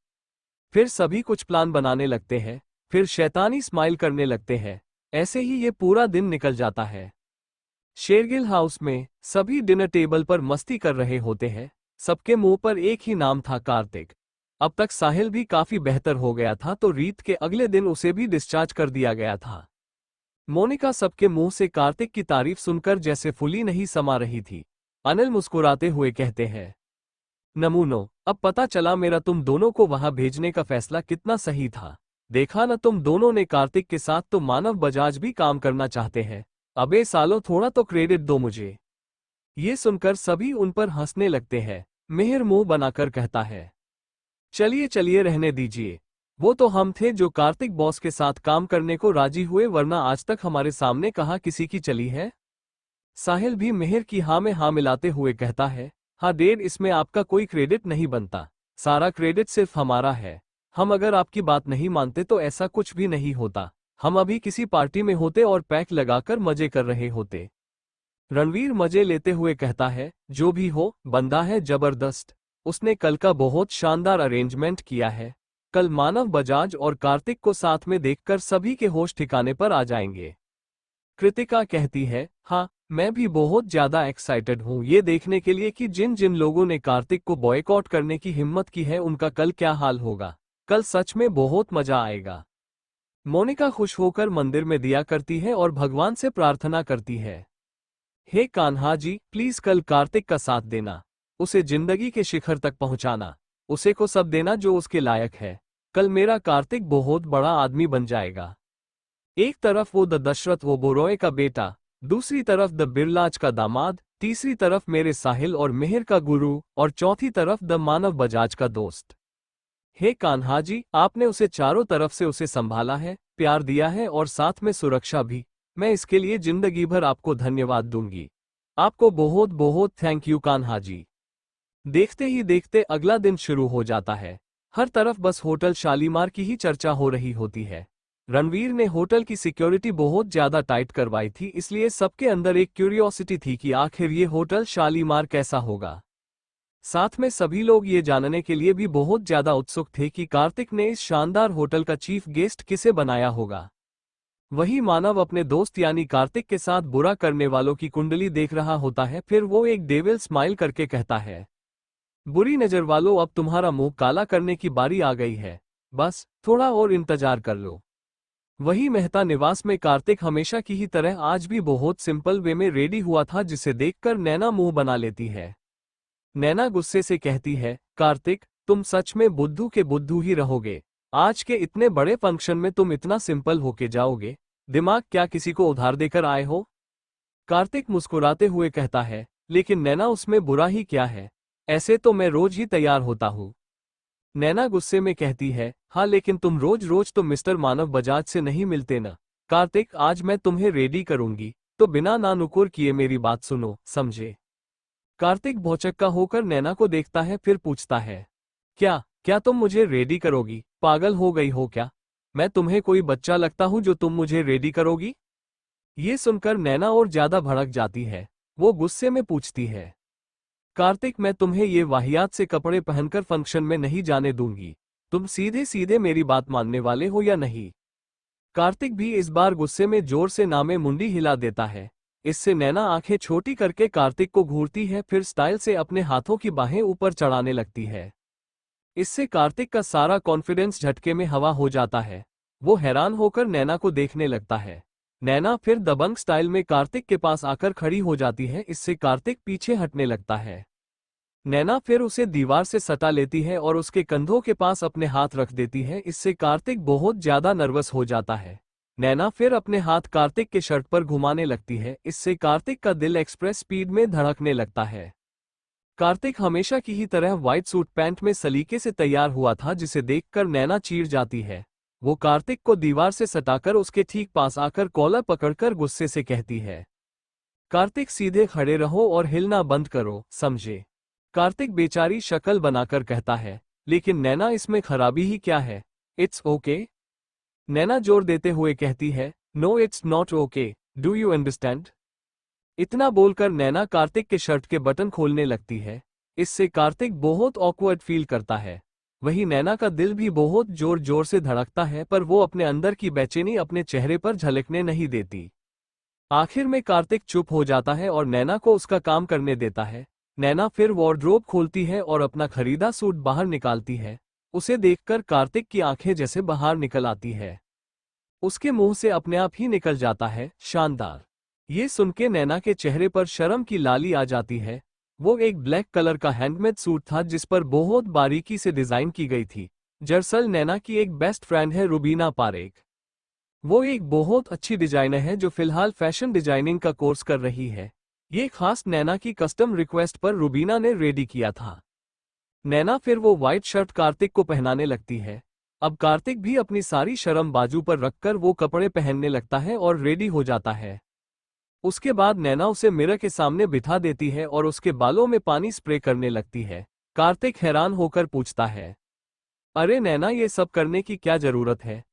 फिर सभी कुछ प्लान बनाने लगते हैं, फिर शैतानी स्माइल करने लगते हैं। ऐसे ही ये पूरा दिन निकल जाता है। शेरगिल हाउस में सभी डिनर टेबल पर मस्ती कर रहे होते हैं। सबके मुंह पर एक ही नाम था, कार्तिक। अब तक साहिल भी काफी बेहतर हो गया था, तो रीत के अगले दिन उसे भी डिस्चार्ज कर दिया गया था। मोनिका सबके मुंह से कार्तिक की तारीफ सुनकर जैसे फुली नहीं समा रही थी। अनिल मुस्कुराते हुए कहते हैं, नमूनो, अब पता चला मेरा तुम दोनों को वहां भेजने का फैसला कितना सही था। देखा न, तुम दोनों ने कार्तिक के साथ तो मानव बजाज भी काम करना चाहते हैं। अबे सालो, थोड़ा तो क्रेडिट दो मुझे। ये सुनकर सभी उन पर हंसने लगते हैं। मिहिर मुंह बनाकर कहता है, चलिए चलिए रहने दीजिए। वो तो हम थे जो कार्तिक बॉस के साथ काम करने को राजी हुए, वरना आज तक हमारे सामने कहाँ किसी की चली है। साहिल भी मिहिर की हाँ में हाँ मिलाते हुए कहता है, हाँ डेढ़, इसमें आपका कोई क्रेडिट नहीं बनता, सारा क्रेडिट सिर्फ हमारा है। हम अगर आपकी बात नहीं मानते तो ऐसा कुछ भी नहीं होता। हम अभी किसी पार्टी में होते और पैक लगाकर मजे कर रहे होते। रणवीर मजे लेते हुए कहता है, जो भी हो, बंदा है जबरदस्त। उसने कल का बहुत शानदार अरेंजमेंट किया है। कल मानव बजाज और कार्तिक को साथ में देखकर सभी के होश ठिकाने पर आ जाएंगे। कृतिका कहती है, हाँ, मैं भी बहुत ज्यादा एक्साइटेड हूँ ये देखने के लिए कि जिन जिन लोगों ने कार्तिक को बॉयकॉट करने की हिम्मत की है उनका कल क्या हाल होगा। कल सच में बहुत मजा आएगा। मोनिका खुश होकर मंदिर में दिया करती है और भगवान से प्रार्थना करती है, हे कान्हा जी, प्लीज कल कार्तिक का साथ देना, उसे जिंदगी के शिखर तक पहुंचाना, उसे को सब देना जो उसके लायक है। कल मेरा कार्तिक बहुत बड़ा आदमी बन जाएगा। एक तरफ वो द दशरथ वो बोरोए का बेटा, दूसरी तरफ द बिरलाज का दामाद, तीसरी तरफ मेरे साहिल और मिहिर का गुरु, और चौथी तरफ द मानव बजाज का दोस्त। हे कान्हा जी, आपने उसे चारों तरफ से उसे संभाला है, प्यार दिया है और साथ में सुरक्षा भी। मैं इसके लिए जिंदगी भर आपको धन्यवाद दूंगी। आपको बहुत बहुत थैंक यू कान्हा जी। देखते ही देखते अगला दिन शुरू हो जाता है। हर तरफ बस होटल शालीमार की ही चर्चा हो रही होती है। रणवीर ने होटल की सिक्योरिटी बहुत ज्यादा टाइट करवाई थी, इसलिए सबके अंदर एक क्यूरियोसिटी थी कि आखिर ये होटल शालीमार कैसा होगा। साथ में सभी लोग ये जानने के लिए भी बहुत ज्यादा उत्सुक थे कि कार्तिक ने इस शानदार होटल का चीफ गेस्ट किसे बनाया होगा। वही मानव अपने दोस्त यानी कार्तिक के साथ बुरा करने वालों की कुंडली देख रहा होता है। फिर वो एक डेविल स्माइल करके कहता है, बुरी नजर वालों, अब तुम्हारा मुंह काला करने की बारी आ गई है, बस थोड़ा और इंतजार कर लो। वही मेहता निवास में कार्तिक हमेशा की ही तरह आज भी बहुत सिंपल वे में रेडी हुआ था, जिसे देखकर नैना मुंह बना लेती है। नैना गुस्से से कहती है, कार्तिक, तुम सच में बुद्धू के बुद्धू ही रहोगे। आज के इतने बड़े फंक्शन में तुम इतना सिंपल होके जाओगे? दिमाग क्या किसी को उधार देकर आए हो? कार्तिक मुस्कुराते हुए कहता है, लेकिन नैना, उसमें बुरा ही क्या है? ऐसे तो मैं रोज ही तैयार होता हूँ। नैना गुस्से में कहती है, हाँ, लेकिन तुम रोज रोज तो मिस्टर मानव बजाज से नहीं मिलते ना। कार्तिक, आज मैं तुम्हें रेडी करूंगी, तो बिना ना नुकुर किए मेरी बात सुनो, समझे? कार्तिक भौचक्का होकर नैना को देखता है, फिर पूछता है, क्या क्या तुम मुझे रेडी करोगी? पागल हो गई हो क्या? मैं तुम्हें कोई बच्चा लगता हूं जो तुम मुझे रेडी करोगी? ये सुनकर नैना और ज्यादा भड़क जाती है। वो गुस्से में पूछती है, कार्तिक, मैं तुम्हें ये वाहियात से कपड़े पहनकर फंक्शन में नहीं जाने दूंगी। तुम सीधे सीधे मेरी बात मानने वाले हो या नहीं? कार्तिक भी इस बार गुस्से में जोर से नामे मुंडी हिला देता है। इससे नैना आंखें छोटी करके कार्तिक को घूरती है, फिर स्टाइल से अपने हाथों की बाहें ऊपर चढ़ाने लगती है। इससे कार्तिक का सारा कॉन्फिडेंस झटके में हवा हो जाता है। वो हैरान होकर नैना को देखने लगता है। नैना फिर दबंग स्टाइल में कार्तिक के पास आकर खड़ी हो जाती है, इससे कार्तिक पीछे हटने लगता है। नैना फिर उसे दीवार से सटा लेती है और उसके कंधों के पास अपने हाथ रख देती है। इससे कार्तिक बहुत ज्यादा नर्वस हो जाता है। नैना फिर अपने हाथ कार्तिक के शर्ट पर घुमाने लगती है। इससे कार्तिक का दिल एक्सप्रेस स्पीड में धड़कने लगता है। कार्तिक हमेशा की ही तरह व्हाइट सूट पैंट में सलीके से तैयार हुआ था, जिसे देखकर नैना चीड़ जाती है। वो कार्तिक को दीवार से सटाकर उसके ठीक पास आकर कॉलर पकड़कर गुस्से से कहती है, कार्तिक सीधे खड़े रहो और हिलना बंद करो, समझे। कार्तिक बेचारी शक्ल बनाकर कहता है, लेकिन नैना इसमें खराबी ही क्या है, इट्स ओके। नैना जोर देते हुए कहती है, no it's not okay, do you understand. इतना बोलकर नैना कार्तिक के शर्ट के बटन खोलने लगती है। इससे कार्तिक बहुत ऑकवर्ड फील करता है। वहीं नैना का दिल भी बहुत जोर जोर से धड़कता है, पर वो अपने अंदर की बेचैनी अपने चेहरे पर झलकने नहीं देती। आखिर में कार्तिक चुप हो जाता है और नैना को उसका काम करने देता है। नैना फिर वार्डरोब खोलती है और अपना खरीदा सूट बाहर निकालती है। उसे देखकर कार्तिक की आंखें जैसे बाहर निकल आती है। उसके मुंह से अपने आप ही निकल जाता है, शानदार। ये सुन के नैना के चेहरे पर शर्म की लाली आ जाती है। वो एक ब्लैक कलर का हैंडमेड सूट था जिस पर बहुत बारीकी से डिजाइन की गई थी। दरअसल नैना की एक बेस्ट फ्रेंड है रुबीना पारेख। वो एक बहुत अच्छी डिजाइनर है जो फिलहाल फैशन डिजाइनिंग का कोर्स कर रही है। ये खास नैना की कस्टम रिक्वेस्ट पर रुबीना ने रेडी किया था। नैना फिर वो व्हाइट शर्ट कार्तिक को पहनाने लगती है। अब कार्तिक भी अपनी सारी शर्म बाजू पर रखकर वो कपड़े पहनने लगता है और रेडी हो जाता है। उसके बाद नैना उसे मिरर के सामने बिठा देती है और उसके बालों में पानी स्प्रे करने लगती है। कार्तिक हैरान होकर पूछता है, अरे नैना, ये सब करने की क्या जरूरत है।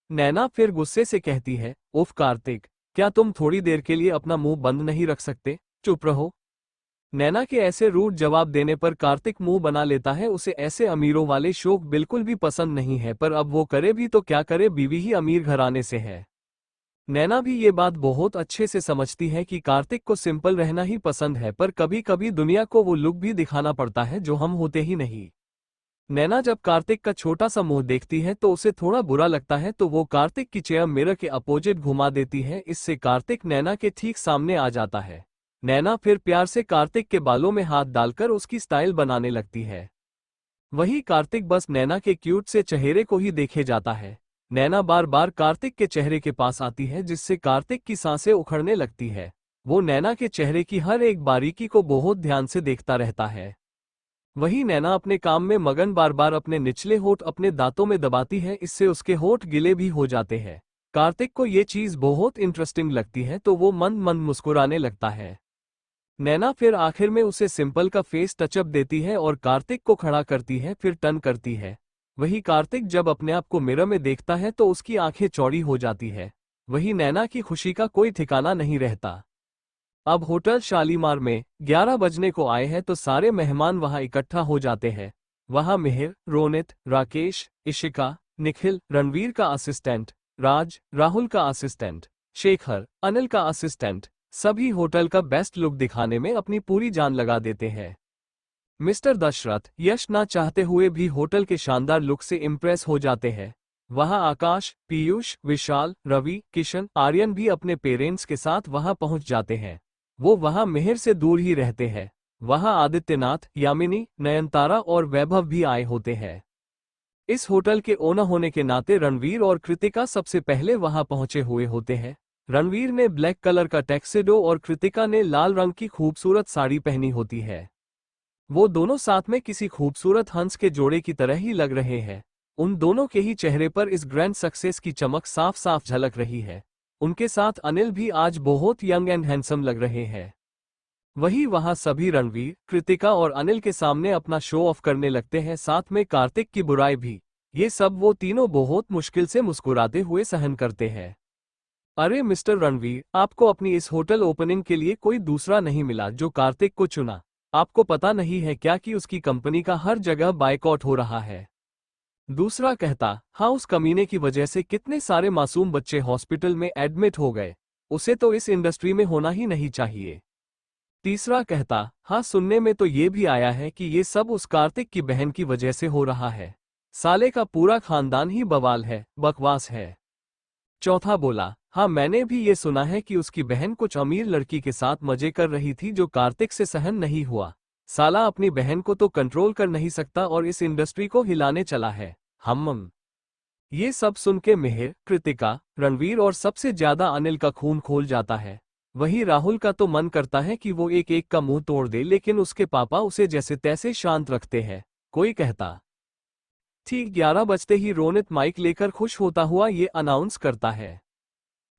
नैना फिर गुस्से से कहती है, उफ कार्तिक, क्या तुम थोड़ी देर के लिए अपना मुंह बंद नहीं रख सकते, चुप रहो। नैना के ऐसे रूड जवाब देने पर कार्तिक मुंह बना लेता है। उसे ऐसे अमीरों वाले शौक बिल्कुल भी पसंद नहीं है, पर अब वो करे भी तो क्या करे, बीवी ही अमीर घराने से है। नैना भी ये बात बहुत अच्छे से समझती है कि कार्तिक को सिंपल रहना ही पसंद है, पर कभी कभी दुनिया को वो लुक भी दिखाना पड़ता है जो हम होते ही नहीं। नैना जब कार्तिक का छोटा सा मुंह देखती है तो उसे थोड़ा बुरा लगता है, तो वो कार्तिक की चेयर मिरर के अपोजिट घुमा देती है। इससे कार्तिक नैना के ठीक सामने आ जाता है। नैना फिर प्यार से कार्तिक के बालों में हाथ डालकर उसकी स्टाइल बनाने लगती है। वही कार्तिक बस नैना के क्यूट से चेहरे को ही देखे जाता है। नैना बार बार कार्तिक के चेहरे के पास आती है, जिससे कार्तिक की सांसें उखड़ने लगती है। वो नैना के चेहरे की हर एक बारीकी को बहुत ध्यान से देखता रहता है। वही नैना अपने काम में मगन बार बार अपने निचले होठ अपने दांतों में दबाती है, इससे उसके होठ गिले भी हो जाते हैं। कार्तिक को ये चीज बहुत इंटरेस्टिंग लगती है, तो वो मंद मंद मुस्कुराने लगता है। नैना फिर आखिर में उसे सिंपल का फेस टचअप देती है और कार्तिक को खड़ा करती है, फिर टर्न करती है। वही कार्तिक जब अपने आप को मिरर में देखता है तो उसकी आंखें चौड़ी हो जाती है। वही नैना की खुशी का कोई ठिकाना नहीं रहता। अब होटल शालीमार में 11 बजने को आए हैं तो सारे मेहमान वहां इकट्ठा हो जाते हैं। वहां मिहिर, रोनित, राकेश, इशिका, निखिल, रणवीर का असिस्टेंट, राज, राहुल का असिस्टेंट, शेखर, अनिल का असिस्टेंट, सभी होटल का बेस्ट लुक दिखाने में अपनी पूरी जान लगा देते हैं। मिस्टर दशरथ यश ना चाहते हुए भी होटल के शानदार लुक से इम्प्रेस हो जाते हैं। वहां आकाश, पीयूष, विशाल, रवि, किशन, आर्यन भी अपने पेरेंट्स के साथ वहां पहुंच जाते हैं। वो वहां मिहिर से दूर ही रहते हैं। वहां आदित्यनाथ, यामिनी, नयनतारा और वैभव भी आए होते हैं। इस होटल के ओनर होने के नाते रणवीर और कृतिका सबसे पहले वहां पहुंचे हुए होते हैं। रणवीर ने ब्लैक कलर का टैक्सिडो और कृतिका ने लाल रंग की खूबसूरत साड़ी पहनी होती है। वो दोनों साथ में किसी खूबसूरत हंस के जोड़े की तरह ही लग रहे हैं। उन दोनों के ही चेहरे पर इस ग्रैंड सक्सेस की चमक साफ साफ झलक रही है। उनके साथ अनिल भी आज बहुत यंग एंड हैंडसम लग रहे हैं। वही वहां सभी रणवीर, कृतिका और अनिल के सामने अपना शो ऑफ करने लगते हैं, साथ में कार्तिक की बुराई भी। ये सब वो तीनों बहुत मुश्किल से मुस्कुराते हुए सहन करते हैं। अरे मिस्टर रणवीर, आपको अपनी इस होटल ओपनिंग के लिए कोई दूसरा नहीं मिला जो कार्तिक को चुना। आपको पता नहीं है क्या कि उसकी कंपनी का हर जगह बायकॉट हो रहा है। दूसरा कहता, हाँ, उस कमीने की वजह से कितने सारे मासूम बच्चे हॉस्पिटल में एडमिट हो गए। उसे तो इस इंडस्ट्री में होना ही नहीं चाहिए। तीसरा कहता, हाँ, सुनने में तो ये भी आया है कि ये सब उस कार्तिक की बहन की वजह से हो रहा है। साले का पूरा खानदान ही बवाल है, बकवास है। चौथा बोला, हाँ, मैंने भी ये सुना है कि उसकी बहन कुछ अमीर लड़की के साथ मजे कर रही थी जो कार्तिक से सहन नहीं हुआ। साला अपनी बहन को तो कंट्रोल कर नहीं सकता और इस इंडस्ट्री को हिलाने चला है। हम ये सब सुन के मिहिर, कृतिका, रणवीर और सबसे ज्यादा अनिल का खून खोल जाता है। वही राहुल का तो मन करता है कि वो एक एक का मुंह तोड़ दे, लेकिन उसके पापा उसे जैसे तैसे शांत रखते हैं। कोई कहता। ठीक 11 बजते ही रोनित माइक लेकर खुश होता हुआ ये अनाउंस करता है।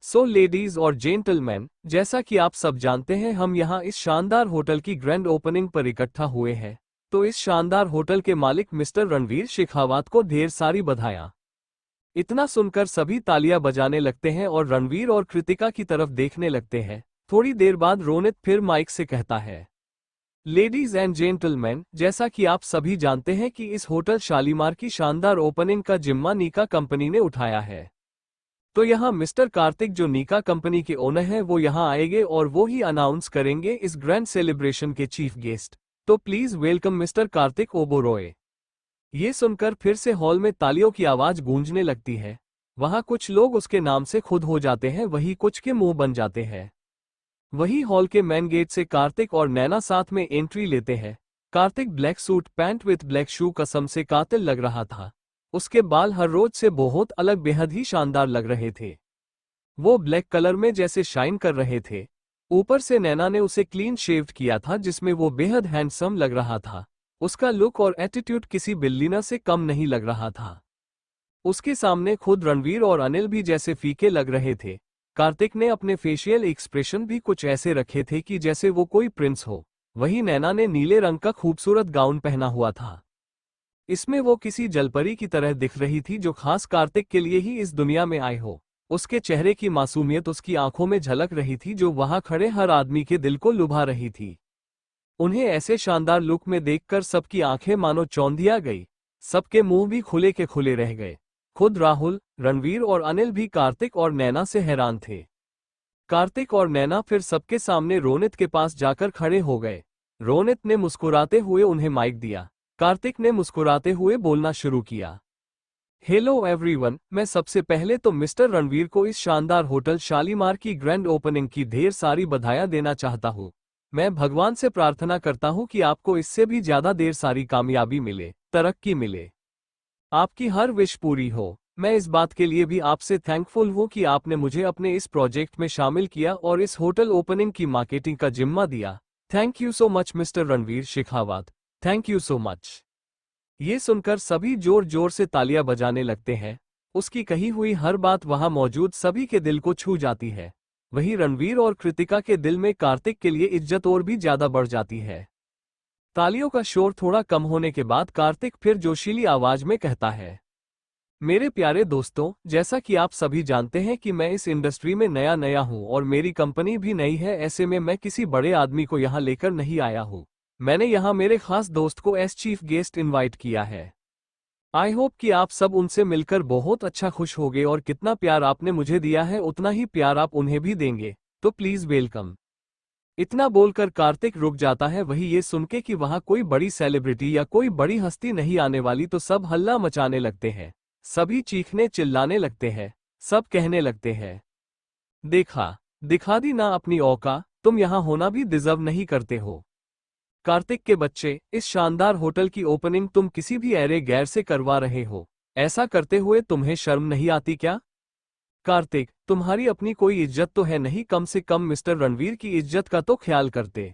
सो लेडीज और जेंटलमैन, जैसा कि आप सब जानते हैं, हम यहाँ इस शानदार होटल की ग्रैंड ओपनिंग पर इकट्ठा हुए हैं। तो इस शानदार होटल के मालिक मिस्टर रणवीर शेखावत को ढेर सारी बधाइयां। इतना सुनकर सभी तालियां बजाने लगते हैं और रणवीर और कृतिका की तरफ देखने लगते हैं। थोड़ी देर बाद रोनित फिर माइक से कहता है, लेडीज एंड जेंटलमैन, जैसा कि आप सभी जानते हैं कि इस होटल शालीमार की शानदार ओपनिंग का जिम्मा नीका कंपनी ने उठाया है। तो यहाँ मिस्टर कार्तिक, जो नीका कंपनी के ओनर हैं, वो यहाँ आएंगे और वो ही अनाउंस करेंगे इस ग्रैंड सेलिब्रेशन के चीफ गेस्ट। तो प्लीज वेलकम मिस्टर कार्तिक ओबोरॉय। ये सुनकर फिर से हॉल में तालियों की आवाज गूंजने लगती है। वहां कुछ लोग उसके नाम से खुद हो जाते हैं, वही कुछ के मुंह बन जाते हैं। वही हॉल के मेन गेट से कार्तिक और नैना साथ में एंट्री लेते हैं। Kartik black suit pant with black shoe कसम से कातिल लग रहा था। उसके बाल हर रोज से बहुत अलग, बेहद ही शानदार लग रहे थे। वो ब्लैक कलर में जैसे शाइन कर रहे थे। ऊपर से नैना ने उसे क्लीन शेव्ड किया था, जिसमें वो बेहद हैंडसम लग रहा था। उसका लुक और एटीट्यूड किसी बिल्लीना से कम नहीं लग रहा था। उसके सामने खुद रणवीर और अनिल भी जैसे फीके लग रहे थे। कार्तिक ने अपने फेशियल एक्सप्रेशन भी कुछ ऐसे रखे थे कि जैसे वो कोई प्रिंस हो। वहीं नैना ने नीले रंग का खूबसूरत गाउन पहना हुआ था। इसमें वो किसी जलपरी की तरह दिख रही थी, जो खास कार्तिक के लिए ही इस दुनिया में आए हो। उसके चेहरे की मासूमियत उसकी आंखों में झलक रही थी, जो वहां खड़े हर आदमी के दिल को लुभा रही थी। उन्हें ऐसे शानदार लुक में देखकर सबकी आंखें मानो चौंधिया गई। सबके मुंह भी खुले के खुले रह गए। खुद राहुल, रणवीर और अनिल भी कार्तिक और नैना से हैरान थे। कार्तिक और नैना फिर सबके सामने रोनित के पास जाकर खड़े हो गए। रोनित ने मुस्कुराते हुए उन्हें माइक दिया। कार्तिक ने मुस्कुराते हुए बोलना शुरू किया। हेलो एवरीवन, मैं सबसे पहले तो मिस्टर रणवीर को इस शानदार होटल शालीमार की ग्रैंड ओपनिंग की ढेर सारी बधाइयां देना चाहता हूँ। मैं भगवान से प्रार्थना करता हूँ कि आपको इससे भी ज्यादा ढेर सारी कामयाबी मिले, तरक्की मिले, आपकी हर विश पूरी हो। मैं इस बात के लिए भी आपसे थैंकफुल हूँ कि आपने मुझे अपने इस प्रोजेक्ट में शामिल किया और इस होटल ओपनिंग की मार्केटिंग का जिम्मा दिया। Thank you so much mister Ranveer Shekhawat, thank you so much. ये सुनकर सभी जोर जोर से तालियां बजाने लगते हैं। उसकी कही हुई हर बात वहां मौजूद सभी के दिल को छू जाती है। वहीं रणवीर और कृतिका के दिल में कार्तिक के लिए इज्जत और भी ज्यादा बढ़ जाती है। तालियों का शोर थोड़ा कम होने के बाद कार्तिक फिर जोशीली आवाज में कहता है, मेरे प्यारे दोस्तों, जैसा कि आप सभी जानते हैं कि मैं इस इंडस्ट्री में नया नया हूं और मेरी कंपनी भी नई है। ऐसे में मैं किसी बड़े आदमी को यहां लेकर नहीं आया हूं। मैंने यहां मेरे खास दोस्त को एज चीफ गेस्ट इनवाइट किया है। आई होप कि आप सब उनसे मिलकर बहुत अच्छा खुश होंगे और कितना प्यार आपने मुझे दिया है उतना ही प्यार आप उन्हें भी देंगे। तो प्लीज वेलकम। इतना बोलकर कार्तिक रुक जाता है। वही ये सुन के कि वहां कोई बड़ी सेलिब्रिटी या कोई बड़ी हस्ती नहीं आने वाली, तो सब हल्ला मचाने लगते हैं। सभी चीखने चिल्लाने लगते हैं। सब कहने लगते हैं, देखा, दिखा दी ना अपनी औकात, तुम यहां होना भी डिजर्व नहीं करते हो। कार्तिक के बच्चे, इस शानदार होटल की ओपनिंग तुम किसी भी ऐरे गैर से करवा रहे हो। ऐसा करते हुए तुम्हें शर्म नहीं आती क्या? कार्तिक, तुम्हारी अपनी कोई इज्जत तो है नहीं, कम से कम मिस्टर रणवीर की इज्जत का तो ख्याल करते।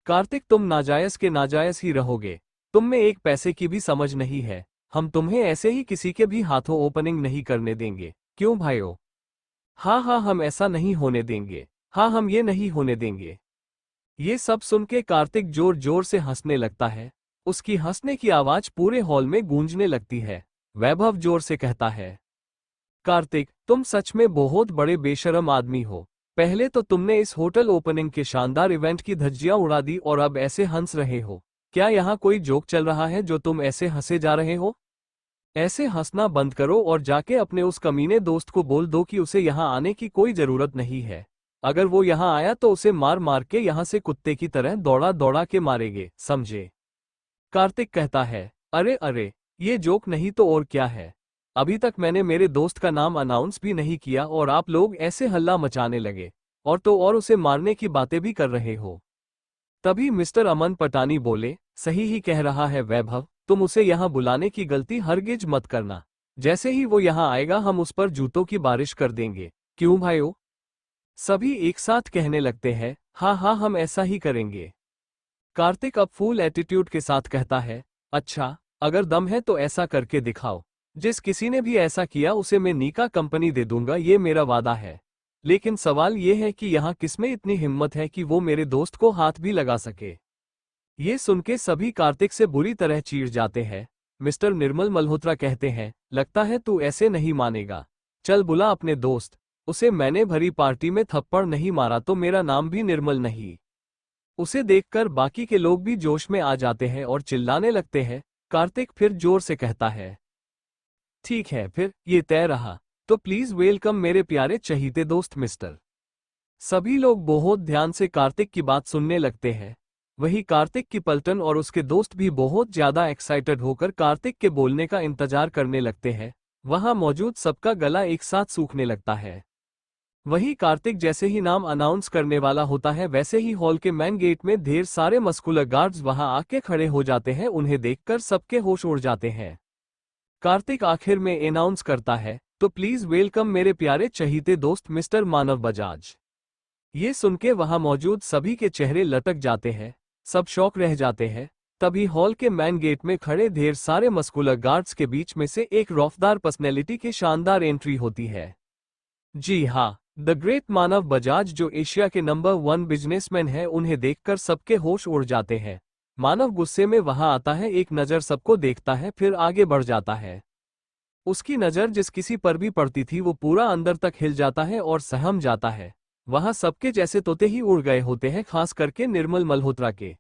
कार्तिक, तुम नाजायज के नाजायज ही रहोगे। तुम में एक पैसे की भी समझ नहीं है। हम तुम्हें ऐसे ही किसी के भी हाथों ओपनिंग नहीं करने देंगे। क्यों भाइयों? हाँ हाँ, हम ऐसा नहीं होने देंगे। हाँ, हम ये नहीं होने देंगे। ये सब सुन के कार्तिक जोर जोर से हंसने लगता है। उसकी हंसने की आवाज पूरे हॉल में गूंजने लगती है। वैभव जोर से कहता है, कार्तिक, तुम सच में बहुत बड़े बेशरम आदमी हो। पहले तो तुमने इस होटल ओपनिंग के शानदार इवेंट की धज्जियां उड़ा दी और अब ऐसे हंस रहे हो। क्या यहाँ कोई जोक चल रहा है जो तुम ऐसे हंसे जा रहे हो? ऐसे हंसना बंद करो और जाके अपने उस कमीने दोस्त को बोल दो कि उसे यहाँ आने की कोई जरूरत नहीं है। अगर वो यहाँ आया तो उसे मार मार के यहाँ से कुत्ते की तरह दौड़ा दौड़ा के मारेंगे, समझे? कार्तिक कहता है, अरे अरे, ये जोक नहीं तो और क्या है। अभी तक मैंने मेरे दोस्त का नाम अनाउंस भी नहीं किया और आप लोग ऐसे हल्ला मचाने लगे, और तो और उसे मारने की बातें भी कर रहे हो। तभी मिस्टर अमन पटानी बोले, सही ही कह रहा है वैभव, तुम उसे यहाँ बुलाने की गलती हरगिज मत करना। जैसे ही वो यहाँ आएगा हम उस पर जूतों की बारिश कर देंगे। क्यों भाइयों? सभी एक साथ कहने लगते हैं, हाँ हाँ हम ऐसा ही करेंगे। कार्तिक अब फुल एटीट्यूड के साथ कहता है, अच्छा अगर दम है तो ऐसा करके दिखाओ। जिस किसी ने भी ऐसा किया उसे मैं नीका कंपनी दे दूंगा, ये मेरा वादा है। लेकिन सवाल ये है कि यहाँ किसमें इतनी हिम्मत है कि वो मेरे दोस्त को हाथ भी लगा सके। ये सुन के सभी कार्तिक से बुरी तरह चीड़ जाते हैं। मिस्टर निर्मल मल्होत्रा कहते हैं, लगता है तू ऐसे नहीं मानेगा। चल बुला अपने दोस्त, उसे मैंने भरी पार्टी में थप्पड़ नहीं मारा तो मेरा नाम भी निर्मल नहीं। उसे देखकर बाकी के लोग भी जोश में आ जाते हैं और चिल्लाने लगते हैं। कार्तिक फिर जोर से कहता है, ठीक है फिर ये तय रहा, तो प्लीज वेलकम मेरे प्यारे चहीते दोस्त मिस्टर। सभी लोग बहुत ध्यान से कार्तिक की बात सुनने लगते हैं। वही कार्तिक की पलटन और उसके दोस्त भी बहुत ज्यादा एक्साइटेड होकर कार्तिक के बोलने का इंतजार करने लगते हैं। वहां मौजूद सबका गला एक साथ सूखने लगता है। वही कार्तिक जैसे ही नाम अनाउंस करने वाला होता है वैसे ही हॉल के मेन गेट में ढेर सारे मस्कुलर गार्ड्स वहां आके खड़े हो जाते हैं। उन्हें देखकर सबके होश उड़ जाते हैं। कार्तिक आखिर में अनाउंस करता है, तो प्लीज वेलकम मेरे प्यारे चहीते दोस्त मिस्टर मानव बजाज। ये सुन के वहां मौजूद सभी के चेहरे लटक जाते हैं, सब शॉक रह जाते हैं। तभी हॉल के मेन गेट में खड़े ढेर सारे मस्कुलर गार्ड्स के बीच में से एक रौफदार पर्सनैलिटी की शानदार एंट्री होती है। जी हाँ, द ग्रेट मानव बजाज, जो एशिया के नंबर 1 बिजनेसमैन है। उन्हें देखकर सबके होश उड़ जाते हैं। मानव गुस्से में वहां आता है, एक नज़र सबको देखता है, फिर आगे बढ़ जाता है। उसकी नज़र जिस किसी पर भी पड़ती थी वो पूरा अंदर तक हिल जाता है और सहम जाता है। वहां सबके जैसे तोते ही उड़ गए होते हैं, खास करके निर्मल मल्होत्रा के।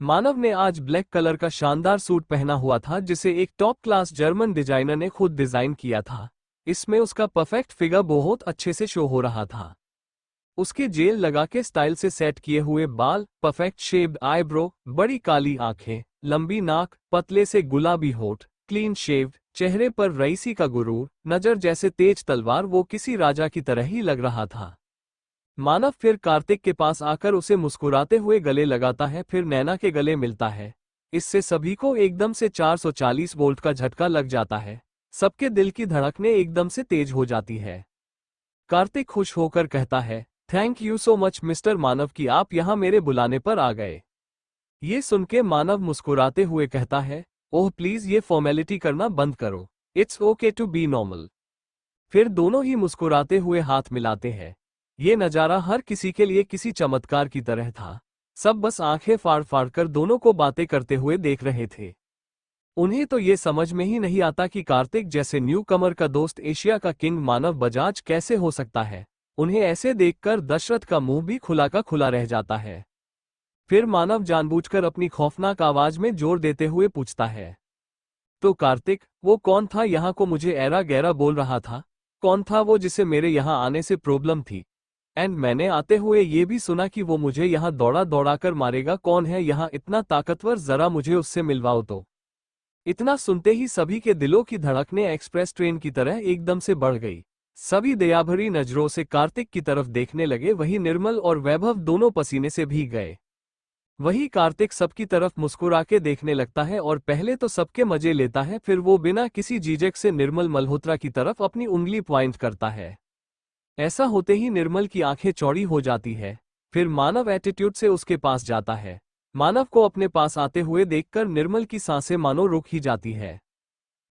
मानव ने आज ब्लैक कलर का शानदार सूट पहना हुआ था, जिसे एक टॉप क्लास जर्मन डिजाइनर ने खुद डिजाइन किया था। इसमें उसका परफेक्ट फिगर बहुत अच्छे से शो हो रहा था। उसके जेल लगा के स्टाइल से सेट किए हुए बाल, परफेक्ट शेप्ड आईब्रो, बड़ी काली आंखें, लंबी नाक, पतले से गुलाबी होठ, क्लीन शेव्ड, चेहरे पर रईसी का गुरूर, नजर जैसे तेज तलवार, वो किसी राजा की तरह ही लग रहा था। मानव फिर कार्तिक के पास आकर उसे मुस्कुराते हुए गले लगाता है, फिर नैना के गले मिलता है। इससे सभी को एकदम से 440 वोल्ट का झटका लग जाता है। सबके दिल की धड़कनें एकदम से तेज हो जाती है। कार्तिक खुश होकर कहता है, thank you so much mister Manav कि आप यहाँ मेरे बुलाने पर आ गए। ये सुन के मानव मुस्कुराते हुए कहता है, ओह प्लीज ये फॉर्मेलिटी करना बंद करो, it's okay to be normal. फिर दोनों ही मुस्कुराते हुए हाथ मिलाते हैं। ये नज़ारा हर किसी के लिए किसी चमत्कार की तरह था। सब बस आंखें फाड़ फाड़ कर दोनों को बातें करते हुए देख रहे थे। उन्हें तो ये समझ में ही नहीं आता कि कार्तिक जैसे न्यू कमर का दोस्त एशिया का किंग मानव बजाज कैसे हो सकता है। उन्हें ऐसे देखकर दशरथ का मुंह भी खुला का खुला रह जाता है। फिर मानव जानबूझकर अपनी खौफनाक आवाज में जोर देते हुए पूछता है, तो कार्तिक वो कौन था यहाँ को मुझे ऐरा गैरा बोल रहा था? कौन था वो जिसे मेरे यहाँ आने से प्रॉब्लम थी? एंड मैंने आते हुए ये भी सुना कि वो मुझे यहाँ दौड़ा दौड़ा कर मारेगा। कौन है यहाँ इतना ताकतवर, जरा मुझे उससे मिलवाओ तो। इतना सुनते ही सभी के दिलों की धड़कनें एक्सप्रेस ट्रेन की तरह एकदम से बढ़ गई। सभी दयाभरी नजरों से कार्तिक की तरफ देखने लगे। वही निर्मल और वैभव दोनों पसीने से भीग गए। वही कार्तिक सबकी तरफ मुस्कुरा के देखने लगता है और पहले तो सबके मजे लेता है, फिर वो बिना किसी झिझक से निर्मल मल्होत्रा की तरफ अपनी उंगली पॉइंट करता है। ऐसा होते ही निर्मल की आंखें चौड़ी हो जाती है। फिर मानव एटीट्यूड से उसके पास जाता है। मानव को अपने पास आते हुए देखकर निर्मल की सांसें मानो रुक ही जाती है।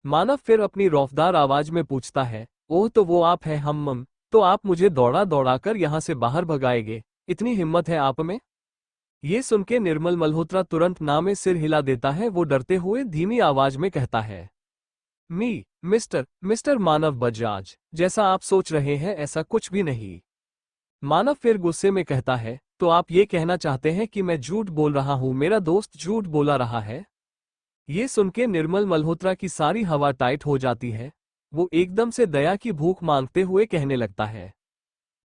मानव फिर अपनी रौफदार आवाज में पूछता है, ओह तो वो आप हैं हम, तो आप मुझे दौड़ा दौड़ाकर यहाँ से बाहर भगाएंगे? इतनी हिम्मत है आप में? ये सुन के निर्मल मल्होत्रा तुरंत ना में सिर हिला देता है। वो डरते हुए धीमी आवाज में कहता है, मिस्टर मानव बजाज, जैसा आप सोच रहे हैं ऐसा कुछ भी नहीं। मानव फिर गुस्से में कहता है, तो आप ये कहना चाहते हैं कि मैं झूठ बोल रहा हूं, मेरा दोस्त झूठ बोला रहा है? ये सुन के निर्मल मल्होत्रा की सारी हवा टाइट हो जाती है। वो एकदम से दया की भूख मांगते हुए कहने लगता है,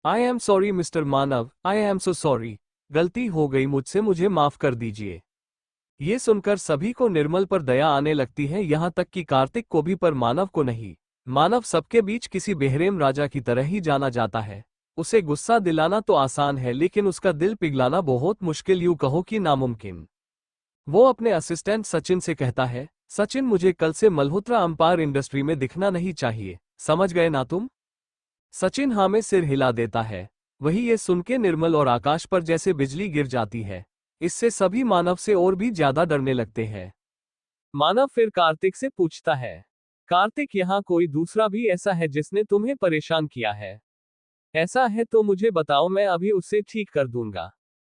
I am sorry mister Manav, I am so sorry, गलती हो गई मुझसे, मुझे माफ कर दीजिए। ये सुनकर सभी को निर्मल पर दया आने लगती है, यहाँ तक कि कार्तिक को भी, पर मानव को नहीं। मानव सबके बीच किसी बेहरेम राजा की तरह ही जाना जाता है। उसे गुस्सा दिलाना तो आसान है लेकिन उसका दिल पिघलाना बहुत मुश्किल, यूं कहो कि नामुमकिन। वो अपने असिस्टेंट सचिन से कहता है, सचिन मुझे कल से मल्होत्रा अंपायर इंडस्ट्री में दिखना नहीं चाहिए, समझ गए ना तुम? सचिन हाँ में सिर हिला देता है। वही ये सुन के निर्मल और आकाश पर जैसे बिजली गिर जाती है। इससे सभी मानव से और भी ज्यादा डरने लगते हैं। मानव फिर कार्तिक से पूछता है, कार्तिक यहाँ कोई दूसरा भी ऐसा है जिसने तुम्हें परेशान किया है? ऐसा है तो मुझे बताओ, मैं अभी उसे ठीक कर दूंगा।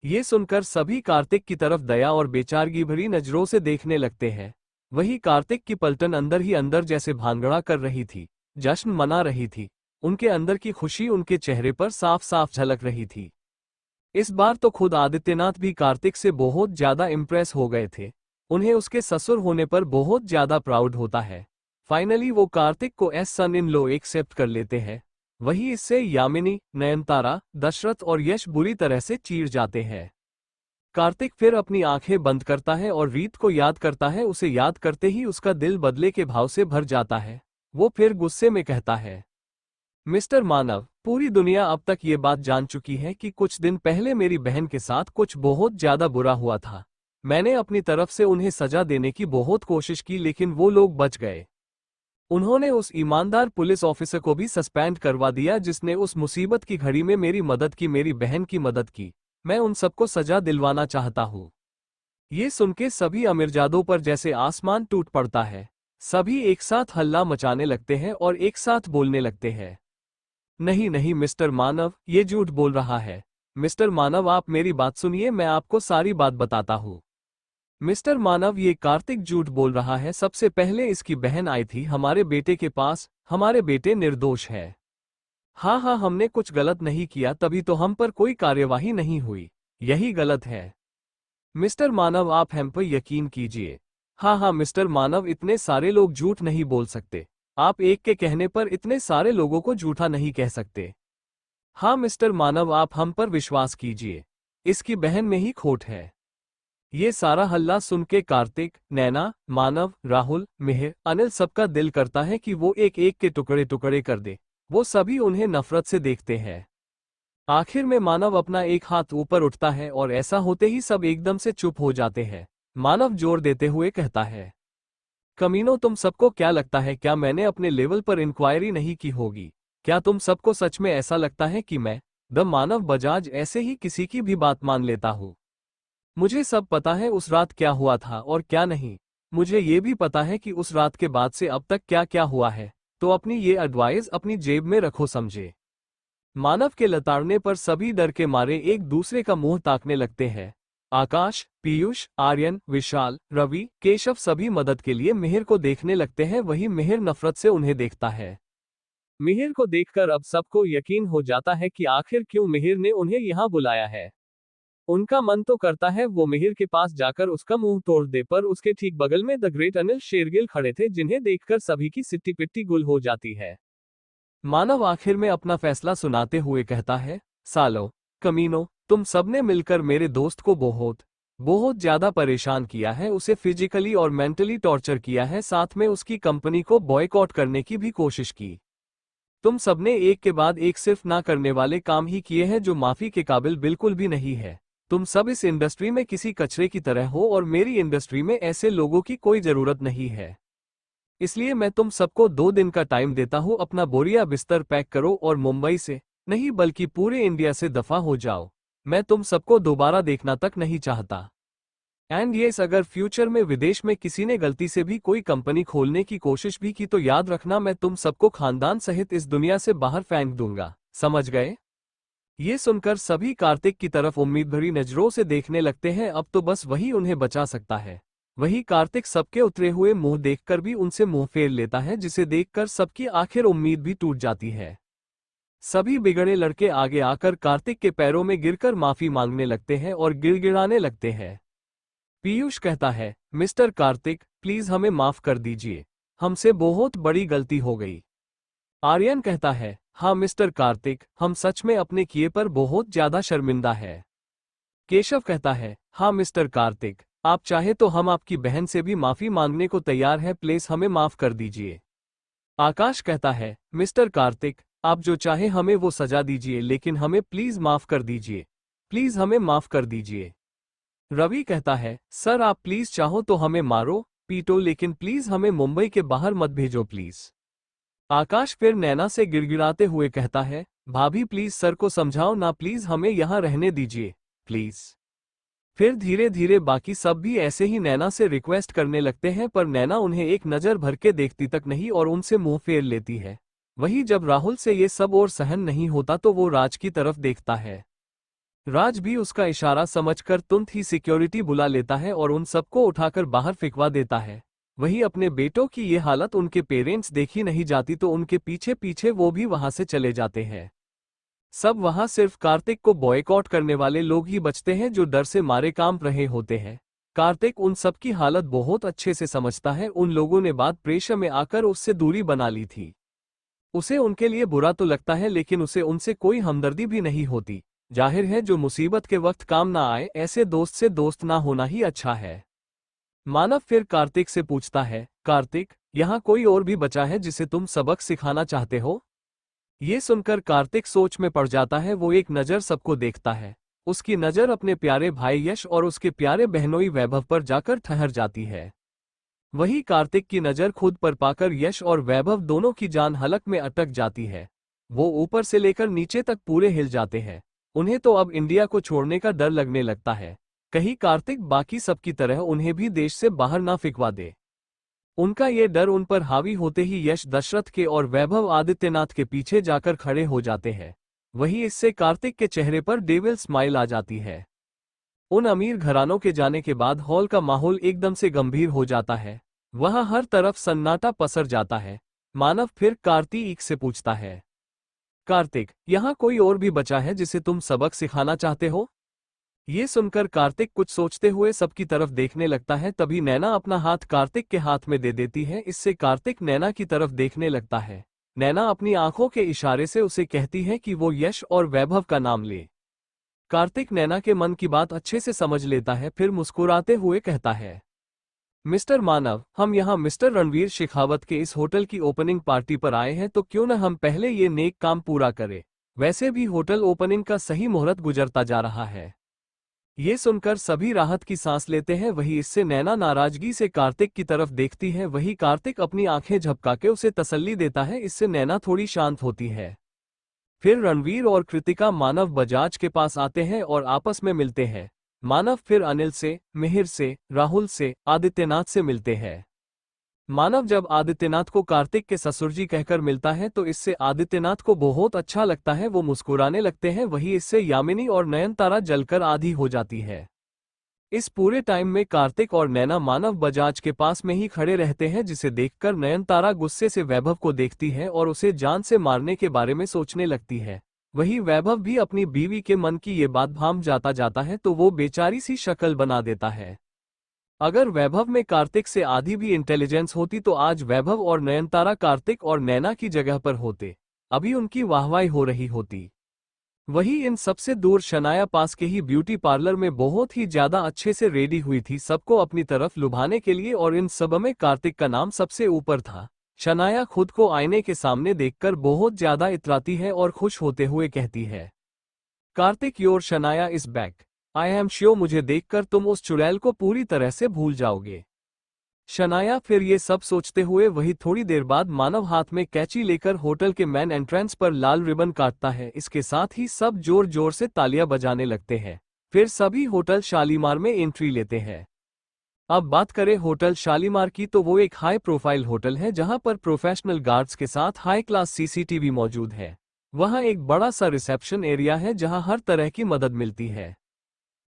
ये सुनकर सभी कार्तिक की तरफ दया और बेचारगी भरी नजरों से देखने लगते हैं। वही कार्तिक की पलटन अंदर ही अंदर जैसे भांगड़ा कर रही थी, जश्न मना रही थी। उनके अंदर की खुशी उनके चेहरे पर साफ साफ झलक रही थी। इस बार तो खुद आदित्यनाथ भी कार्तिक से बहुत ज्यादा इम्प्रेस हो गए थे। उन्हें उसके ससुर होने पर बहुत ज्यादा प्राउड होता है। फाइनली वो कार्तिक को as son in law accept कर लेते हैं। वही इससे यामिनी, नयनतारा, दशरथ और यश बुरी तरह से चीर जाते हैं। कार्तिक फिर अपनी आंखें बंद करता है और रीत को याद करता है। उसे याद करते ही उसका दिल बदले के भाव से भर जाता है। वो फिर गुस्से में कहता है, मिस्टर मानव, पूरी दुनिया अब तक ये बात जान चुकी है कि कुछ दिन पहले मेरी बहन के साथ कुछ बहुत ज्यादा बुरा हुआ था। मैंने अपनी तरफ से उन्हें सजा देने की बहुत कोशिश की लेकिन वो लोग बच गए। उन्होंने उस ईमानदार पुलिस ऑफिसर को भी सस्पेंड करवा दिया जिसने उस मुसीबत की घड़ी में मेरी मदद की, मेरी बहन की मदद की। मैं उन सबको सजा दिलवाना चाहता हूँ। ये सुन के सभी अमीरजादों पर जैसे आसमान टूट पड़ता है। सभी एक साथ हल्ला मचाने लगते हैं और एक साथ बोलने लगते हैं, नहीं नहीं मिस्टर मानव, ये झूठ बोल रहा है। मिस्टर मानव आप मेरी बात सुनिए, मैं आपको सारी बात बताता हूँ। मिस्टर मानव, ये कार्तिक झूठ बोल रहा है। सबसे पहले इसकी बहन आई थी हमारे बेटे के पास। हमारे बेटे निर्दोष है। हाँ हाँ, हमने कुछ गलत नहीं किया, तभी तो हम पर कोई कार्यवाही नहीं हुई। यही गलत है। मिस्टर मानव आप हम पर यकीन कीजिए। हाँ हाँ मिस्टर मानव, इतने सारे लोग झूठ नहीं बोल सकते। आप एक के कहने पर इतने सारे लोगों को झूठा नहीं कह सकते। हाँ मिस्टर मानव, आप हम पर विश्वास कीजिए। इसकी बहन में ही खोट है। ये सारा हल्ला सुन के कार्तिक, नैना, मानव, राहुल, मिहिर, अनिल सबका दिल करता है कि वो एक एक के टुकड़े टुकड़े कर दे। वो सभी उन्हें नफरत से देखते हैं। आखिर में मानव अपना एक हाथ ऊपर उठता है और ऐसा होते ही सब एकदम से चुप हो जाते हैं। मानव जोर देते हुए कहता है, कमीनों, तुम सबको क्या लगता है, क्या मैंने अपने लेवल पर इंक्वायरी नहीं की होगी? क्या तुम सबको सच में ऐसा लगता है कि मैं द मानव बजाज ऐसे ही किसी की भी बात मान लेता हूँ? मुझे सब पता है उस रात क्या हुआ था और क्या नहीं। मुझे ये भी पता है कि उस रात के बाद से अब तक क्या क्या हुआ है। तो अपनी ये एडवाइस अपनी जेब में रखो, समझे? मानव के लताड़ने पर सभी डर के मारे एक दूसरे का मुंह ताकने लगते हैं। आकाश, पीयूष, आर्यन, विशाल, रवि, केशव सभी मदद के लिए मिहिर को देखने लगते हैं। वही मिहिर नफरत से उन्हें देखता है। मिहिर को देखकर अब सबको यकीन हो जाता है कि आखिर क्यों मिहिर ने उन्हें यहाँ बुलाया है। उनका मन तो करता है वो मिहिर के पास जाकर उसका मुंह तोड़ दे, पर उसके ठीक बगल में द ग्रेट अनिल शेरगिल खड़े थे जिन्हें देखकर सभी की सिट्टी पिट्टी गुल हो जाती है। मानव आखिर में अपना फैसला सुनाते हुए कहता है, सालो, कमीनो, तुम सबने मिलकर मेरे दोस्त को बहुत बहुत ज्यादा परेशान किया है। उसे फिजिकली और मेंटली टॉर्चर किया है, साथ में उसकी कंपनी को बॉयकॉट करने की भी कोशिश की। तुम सबने एक के बाद एक सिर्फ ना करने वाले काम ही किए हैं जो माफी के काबिल बिल्कुल भी नहीं है। तुम सब इस इंडस्ट्री में किसी कचरे की तरह हो और मेरी इंडस्ट्री में ऐसे लोगों की कोई जरूरत नहीं है। इसलिए मैं तुम सबको 2 दिन का टाइम देता हूँ। अपना बोरिया बिस्तर पैक करो और मुंबई से नहीं बल्कि पूरे इंडिया से दफा हो जाओ। मैं तुम सबको दोबारा देखना तक नहीं चाहता। एंड येस, अगर फ्यूचर में विदेश में किसी ने गलती से भी कोई कंपनी खोलने की कोशिश भी की तो याद रखना, मैं तुम सबको खानदान सहित इस दुनिया से बाहर फेंक दूंगा, समझ गए? ये सुनकर सभी कार्तिक की तरफ उम्मीद भरी नजरों से देखने लगते हैं। अब तो बस वही उन्हें बचा सकता है। वही कार्तिक सबके उतरे हुए मुंह देखकर भी उनसे मुंह फेर लेता है, जिसे देखकर सबकी आखिर उम्मीद भी टूट जाती है। सभी बिगड़े लड़के आगे आकर कार्तिक के पैरों में गिरकर माफी मांगने लगते हैं और गिड़गिड़ाने लगते हैं। पीयूष कहता है, मिस्टर कार्तिक, प्लीज हमें माफ कर दीजिए। हमसे बहुत बड़ी गलती हो गई। आर्यन कहता है, हाँ मिस्टर कार्तिक, हम सच में अपने किए पर बहुत ज्यादा शर्मिंदा है। केशव कहता है, हाँ मिस्टर कार्तिक, आप चाहे तो हम आपकी बहन से भी माफी मांगने को तैयार है, प्लीज हमें माफ कर दीजिए। आकाश कहता है, मिस्टर कार्तिक, आप जो चाहे हमें वो सजा दीजिए, लेकिन हमें प्लीज माफ कर दीजिए, प्लीज हमें माफ कर दीजिए। रवि कहता है, सर आप प्लीज चाहो तो हमें मारो पीटो, लेकिन प्लीज हमें मुंबई के बाहर मत भेजो प्लीज। आकाश फिर नैना से गिड़गिड़ाते हुए कहता है, भाभी प्लीज सर को समझाओ ना, प्लीज हमें यहाँ रहने दीजिए प्लीज। फिर धीरे धीरे बाकी सब भी ऐसे ही नैना से रिक्वेस्ट करने लगते हैं, पर नैना उन्हें एक नज़र भर के देखती तक नहीं और उनसे मुंह फेर लेती है। वहीं जब राहुल से ये सब और सहन नहीं होता तो वो राज की तरफ देखता है। राज भी उसका इशारा समझकर तुरंत ही सिक्योरिटी बुला लेता है और उन सबको उठाकर बाहर फिकवा देता है। वहीं अपने बेटों की ये हालत उनके पेरेंट्स देखी नहीं जाती तो उनके पीछे पीछे वो भी वहां से चले जाते हैं। सब वहां सिर्फ कार्तिक को बॉयकॉट करने वाले लोग ही बचते हैं जो डर से मारे कांप रहे होते हैं। कार्तिक उन सब की हालत बहुत अच्छे से समझता है। उन लोगों ने बात प्रेशर में आकर उससे दूरी बना ली थी। उसे उनके लिए बुरा तो लगता है, लेकिन उसे उनसे कोई हमदर्दी भी नहीं होती। जाहिर है जो मुसीबत के वक्त काम ना आए, ऐसे दोस्त से दोस्त ना होना ही अच्छा है। मानव फिर कार्तिक से पूछता है, कार्तिक यहाँ कोई और भी बचा है जिसे तुम सबक सिखाना चाहते हो? ये सुनकर कार्तिक सोच में पड़ जाता है। वो एक नज़र सबको देखता है। उसकी नज़र अपने प्यारे भाई यश और उसके प्यारे बहनोई वैभव पर जाकर ठहर जाती है। वही कार्तिक की नज़र खुद पर पाकर यश और वैभव दोनों की जान हलक में अटक जाती है। वो ऊपर से लेकर नीचे तक पूरे हिल जाते हैं। उन्हें तो अब इंडिया को छोड़ने का डर लगने लगता है, कहीं कार्तिक बाकी सबकी तरह उन्हें भी देश से बाहर ना फिकवा दे। उनका ये डर उन पर हावी होते ही यश दशरथ के और वैभव आदित्यनाथ के पीछे जाकर खड़े हो जाते हैं। वहीं इससे कार्तिक के चेहरे पर डेविल स्माइल आ जाती है। उन अमीर घरानों के जाने के बाद हॉल का माहौल एकदम से गंभीर हो जाता है। वहां हर तरफ सन्नाटा पसर जाता है। मानव फिर कार्तिक से पूछता है, कार्तिक यहाँ कोई और भी बचा है जिसे तुम सबक सिखाना चाहते हो? ये सुनकर कार्तिक कुछ सोचते हुए सबकी तरफ देखने लगता है। तभी नैना अपना हाथ कार्तिक के हाथ में दे देती है। इससे कार्तिक नैना की तरफ देखने लगता है। नैना अपनी आंखों के इशारे से उसे कहती है कि वो यश और वैभव का नाम ले। कार्तिक नैना के मन की बात अच्छे से समझ लेता है, फिर मुस्कुराते हुए कहता है, मिस्टर मानव, हम यहाँ मिस्टर रणवीर शेखावत के इस होटल की ओपनिंग पार्टी पर आए हैं, तो क्यों न हम पहले ये नेक काम पूरा करें। वैसे भी होटल ओपनिंग का सही मुहूर्त गुजरता जा रहा है। ये सुनकर सभी राहत की सांस लेते हैं। वही इससे नैना नाराजगी से कार्तिक की तरफ देखती है। वही कार्तिक अपनी आंखें झपका के उसे तसल्ली देता है। इससे नैना थोड़ी शांत होती है। फिर रणवीर और कृतिका मानव बजाज के पास आते हैं और आपस में मिलते हैं। मानव फिर अनिल से, मिहिर से, राहुल से, आदित्यनाथ से मिलते हैं। मानव जब आदित्यनाथ को कार्तिक के ससुरजी कहकर मिलता है तो इससे आदित्यनाथ को बहुत अच्छा लगता है। वो मुस्कुराने लगते हैं। वही इससे यामिनी और नयनतारा जलकर आधी हो जाती है। इस पूरे टाइम में कार्तिक और नैना मानव बजाज के पास में ही खड़े रहते हैं, जिसे देखकर नयनतारा गुस्से से वैभव को देखती है और उसे जान से मारने के बारे में सोचने लगती है। वही वैभव भी अपनी बीवी के मन की ये बात भांप जाता है तो वो बेचारी सी शक्ल बना देता है। अगर वैभव में कार्तिक से आधी भी इंटेलिजेंस होती तो आज वैभव और नयनतारा कार्तिक और नैना की जगह पर होते। अभी उनकी वाहवाही हो रही होती। वही इन सबसे दूर शनाया पास के ही ब्यूटी पार्लर में बहुत ही ज्यादा अच्छे से रेडी हुई थी, सबको अपनी तरफ लुभाने के लिए, और इन सब में कार्तिक का नाम सबसे ऊपर था। शनाया खुद को आईने के सामने देखकर बहुत ज्यादा इतराती है और खुश होते हुए कहती है, Kartik your Shanaya is back. I am sure मुझे देखकर तुम उस चुड़ैल को पूरी तरह से भूल जाओगे। शनाया फिर ये सब सोचते हुए वही थोड़ी देर बाद मानव हाथ में कैंची लेकर होटल के मेन एंट्रेंस पर लाल रिबन काटता है। इसके साथ ही सब जोर जोर से तालियां बजाने लगते हैं। फिर सभी होटल शालीमार में एंट्री लेते हैं। अब बात करें होटल शालीमार की, तो वो एक हाई प्रोफाइल होटल है जहां पर प्रोफेशनल गार्ड्स के साथ हाई क्लास सीसीटीवी मौजूद है। वहां एक बड़ा सा रिसेप्शन एरिया है जहां हर तरह की मदद मिलती है।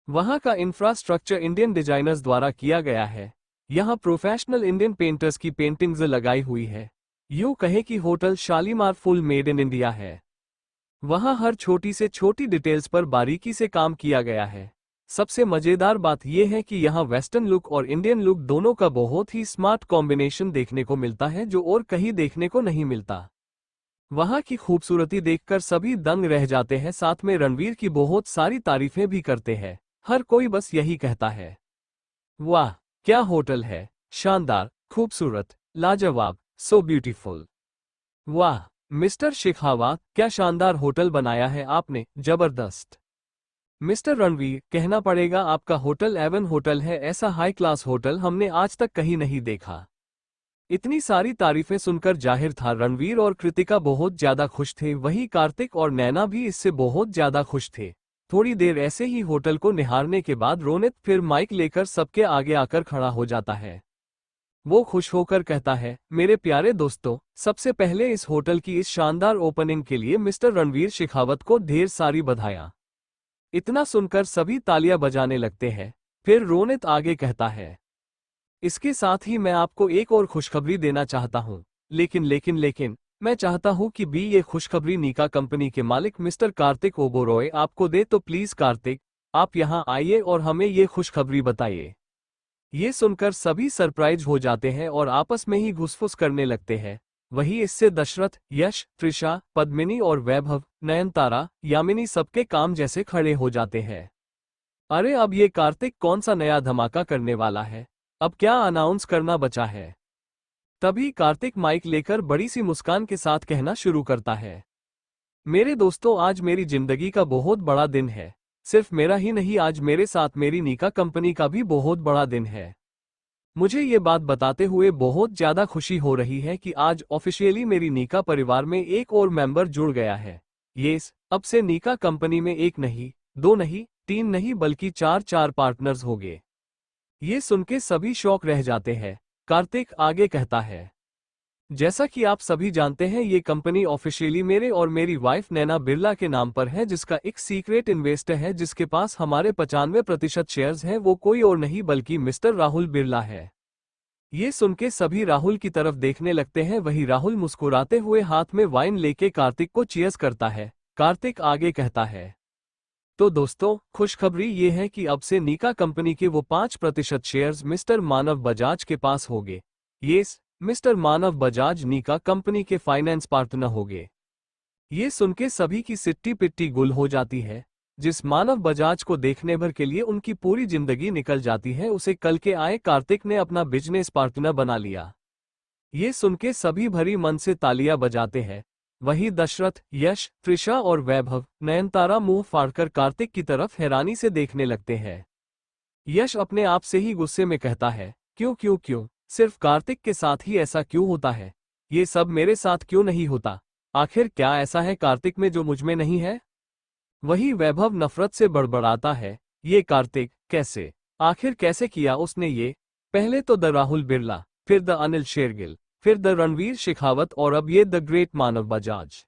वहां का इंफ्रास्ट्रक्चर इंडियन डिजाइनर्स द्वारा किया गया है। यहाँ प्रोफेशनल इंडियन पेंटर्स की पेंटिंग्स लगाई हुई है। यूं कहे कि hotel Shalimar full made in India है। वहां हर छोटी से छोटी डिटेल्स पर बारीकी से काम किया गया है। सबसे मजेदार बात यह है कि यहाँ वेस्टर्न लुक और इंडियन लुक दोनों का बहुत ही स्मार्ट कॉम्बिनेशन देखने को मिलता है, जो और कहीं देखने को नहीं मिलता। वहां की खूबसूरती देखकर सभी दंग रह जाते हैं। साथ में रणवीर की बहुत सारी तारीफें भी करते हैं। हर कोई बस यही कहता है, वाह क्या होटल है, शानदार, खूबसूरत, लाजवाब, सो ब्यूटीफुल। वाह मिस्टर शेखावत, क्या शानदार होटल बनाया है आपने, जबरदस्त। मिस्टर रणवीर, कहना पड़ेगा आपका होटल एवन होटल है, ऐसा हाई क्लास होटल हमने आज तक कहीं नहीं देखा। इतनी सारी तारीफें सुनकर जाहिर था रणवीर और कृतिका बहुत ज्यादा खुश थे, वहीं कार्तिक और नैना भी इससे बहुत ज्यादा खुश थे। थोड़ी देर ऐसे ही होटल को निहारने के बाद रोनित फिर माइक लेकर सबके आगे आकर खड़ा हो जाता है। वो खुश होकर कहता है, मेरे प्यारे दोस्तों, सबसे पहले इस होटल की इस शानदार ओपनिंग के लिए मिस्टर रणवीर शेखावत को ढेर सारी बधाइयां। इतना सुनकर सभी तालियां बजाने लगते हैं। फिर रोनित आगे कहता है, इसके साथ ही मैं आपको एक और खुशखबरी देना चाहता हूं। लेकिन मैं चाहता हूं कि भी ये खुशखबरी नीका कंपनी के मालिक मिस्टर कार्तिक ओबोरॉय आपको दे, तो प्लीज कार्तिक, आप यहां आइए और हमें ये खुशखबरी बताइए। ये सुनकर सभी सरप्राइज हो जाते हैं और आपस में ही घुसफुस करने लगते हैं। वहीं इससे दशरथ, यश, त्रिशा, पद्मिनी और वैभव, नयनतारा, यामिनी सबके काम जैसे खड़े हो जाते हैं। अरे अब ये कार्तिक कौन सा नया धमाका करने वाला है, अब क्या अनाउंस करना बचा है। तभी कार्तिक माइक लेकर बड़ी सी मुस्कान के साथ कहना शुरू करता है, मेरे दोस्तों, आज मेरी जिंदगी का बहुत बड़ा दिन है। सिर्फ मेरा ही नहीं, आज मेरे साथ मेरी नीका कंपनी का भी बहुत बड़ा दिन है। मुझे ये बात बताते हुए बहुत ज्यादा खुशी हो रही है कि आज ऑफिशियली मेरी नीका परिवार में एक और मेंबर जुड़ गया है। यस, अब से नीका कंपनी में एक नहीं, दो नहीं, तीन नहीं, बल्कि चार चार पार्टनर्स होंगे। ये सुन के सभी शौक रह जाते हैं। कार्तिक आगे कहता है, जैसा कि आप सभी जानते हैं, ये कंपनी ऑफिशियली मेरे और मेरी वाइफ नैना बिरला के नाम पर है, जिसका एक सीक्रेट इन्वेस्टर है जिसके पास हमारे 95% शेयर्स हैं, वो कोई और नहीं बल्कि मिस्टर राहुल बिरला है। ये सुन के सभी राहुल की तरफ देखने लगते हैं। वही राहुल मुस्कुराते हुए हाथ में वाइन लेके कार्तिक को चीयर्स करता है। कार्तिक आगे कहता है, तो दोस्तों, खुशखबरी ये है कि अब से नीका कंपनी के वो 5% शेयर्स मिस्टर मानव बजाज के पास होंगे। यस, मिस्टर मानव बजाज नीका कंपनी के फाइनेंस पार्टनर होंगे। ये सुन के सभी की सिट्टी पिट्टी गुल हो जाती है। जिस मानव बजाज को देखने भर के लिए उनकी पूरी जिंदगी निकल जाती है, उसे कल के आए कार्तिक ने अपना बिजनेस पार्टनर बना लिया। ये सुन के सभी भरी मन से तालियां बजाते हैं। वहीं दशरथ, यश, त्रिशा और वैभव, नयनतारा मुंह फाड़कर कार्तिक की तरफ हैरानी से देखने लगते हैं। यश अपने आप से ही गुस्से में कहता है, क्यों, सिर्फ कार्तिक के साथ ही ऐसा क्यों होता है, ये सब मेरे साथ क्यों नहीं होता। आखिर क्या ऐसा है कार्तिक में जो मुझ में नहीं है। वही वैभव नफरत से बड़बड़ाता है, ये कार्तिक कैसे, आखिर कैसे किया उसने ये। पहले तो द राहुल बिरला, फिर द अनिल शेरगिल, फिर द रणवीर शेखावत और अब ये द ग्रेट मानव बजाज।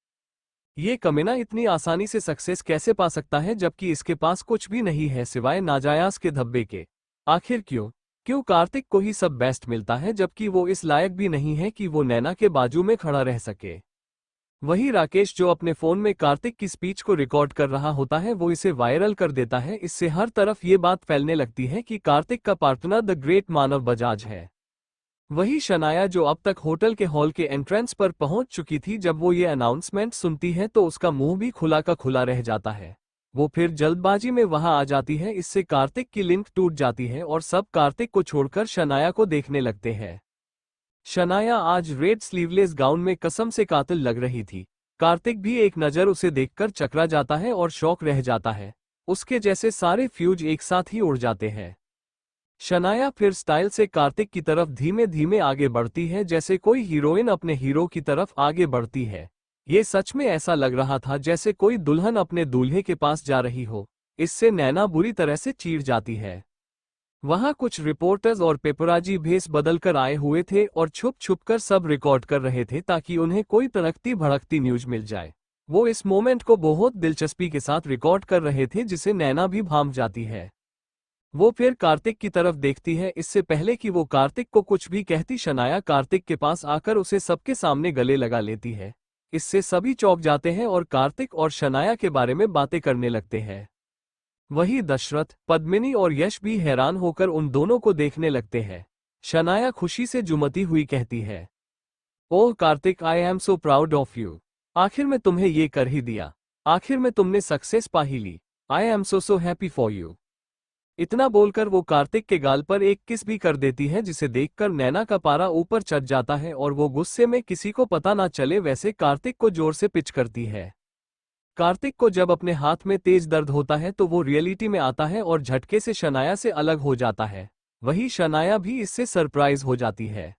ये कमीना इतनी आसानी से सक्सेस कैसे पा सकता है जबकि इसके पास कुछ भी नहीं है सिवाय नाजायज के धब्बे के। आखिर क्यों कार्तिक को ही सब बेस्ट मिलता है जबकि वो इस लायक भी नहीं है कि वो नैना के बाजू में खड़ा रह सके। वही राकेश जो अपने फोन में कार्तिक की स्पीच को रिकॉर्ड कर रहा होता है, वो इसे वायरल कर देता है। इससे हर तरफ ये बात फैलने लगती है कि कार्तिक का पार्टनर द ग्रेट मानव बजाज है। वही शनाया जो अब तक होटल के हॉल के एंट्रेंस पर पहुंच चुकी थी, जब वो ये अनाउंसमेंट सुनती है तो उसका मुंह भी खुला का खुला रह जाता है। वो फिर जल्दबाजी में वहां आ जाती है। इससे कार्तिक की लिंक टूट जाती है और सब कार्तिक को छोड़कर शनाया को देखने लगते हैं। शनाया आज रेड स्लीवलेस गाउन में कसम से कातिल लग रही थी। कार्तिक भी एक नज़र उसे देखकर चकरा जाता है और शौक रह जाता है। उसके जैसे सारे फ्यूज एक साथ ही उड़ जाते हैं। शनाया फिर स्टाइल से कार्तिक की तरफ धीमे धीमे आगे बढ़ती है, जैसे कोई हीरोइन अपने हीरो की तरफ आगे बढ़ती है। ये सच में ऐसा लग रहा था जैसे कोई दुल्हन अपने दूल्हे के पास जा रही हो। इससे नैना बुरी तरह से चीड़ जाती है। वहां कुछ रिपोर्टर्स और पेपराजी भेस बदलकर आए हुए थे और छुप छुप कर सब रिकॉर्ड कर रहे थे ताकि उन्हें कोई तड़कती भड़कती न्यूज मिल जाए। वो इस मोमेंट को बहुत दिलचस्पी के साथ रिकॉर्ड कर रहे थे, जिसे नैना भी भांप जाती है। वो फिर कार्तिक की तरफ देखती है। इससे पहले कि वो कार्तिक को कुछ भी कहती, शनाया कार्तिक के पास आकर उसे सबके सामने गले लगा लेती है। इससे सभी चौंक जाते हैं और कार्तिक और शनाया के बारे में बातें करने लगते हैं। वही दशरथ, पद्मिनी और यश भी हैरान होकर उन दोनों को देखने लगते हैं। शनाया खुशी से जुमती हुई कहती है, oh Kartik, I am so proud of you. आखिर में तुम्हें ये कर ही दिया। आखिर में तुमने सक्सेस पा ही ली। I am so happy for you. इतना बोलकर वो कार्तिक के गाल पर एक किस भी कर देती है, जिसे देखकर नैना का पारा ऊपर चढ़ जाता है और वो गुस्से में किसी को पता ना चले वैसे कार्तिक को जोर से पिच करती है। कार्तिक को जब अपने हाथ में तेज दर्द होता है तो वो रियलिटी में आता है और झटके से शनाया से अलग हो जाता है। वही शनाया भी इससे सरप्राइज हो जाती है।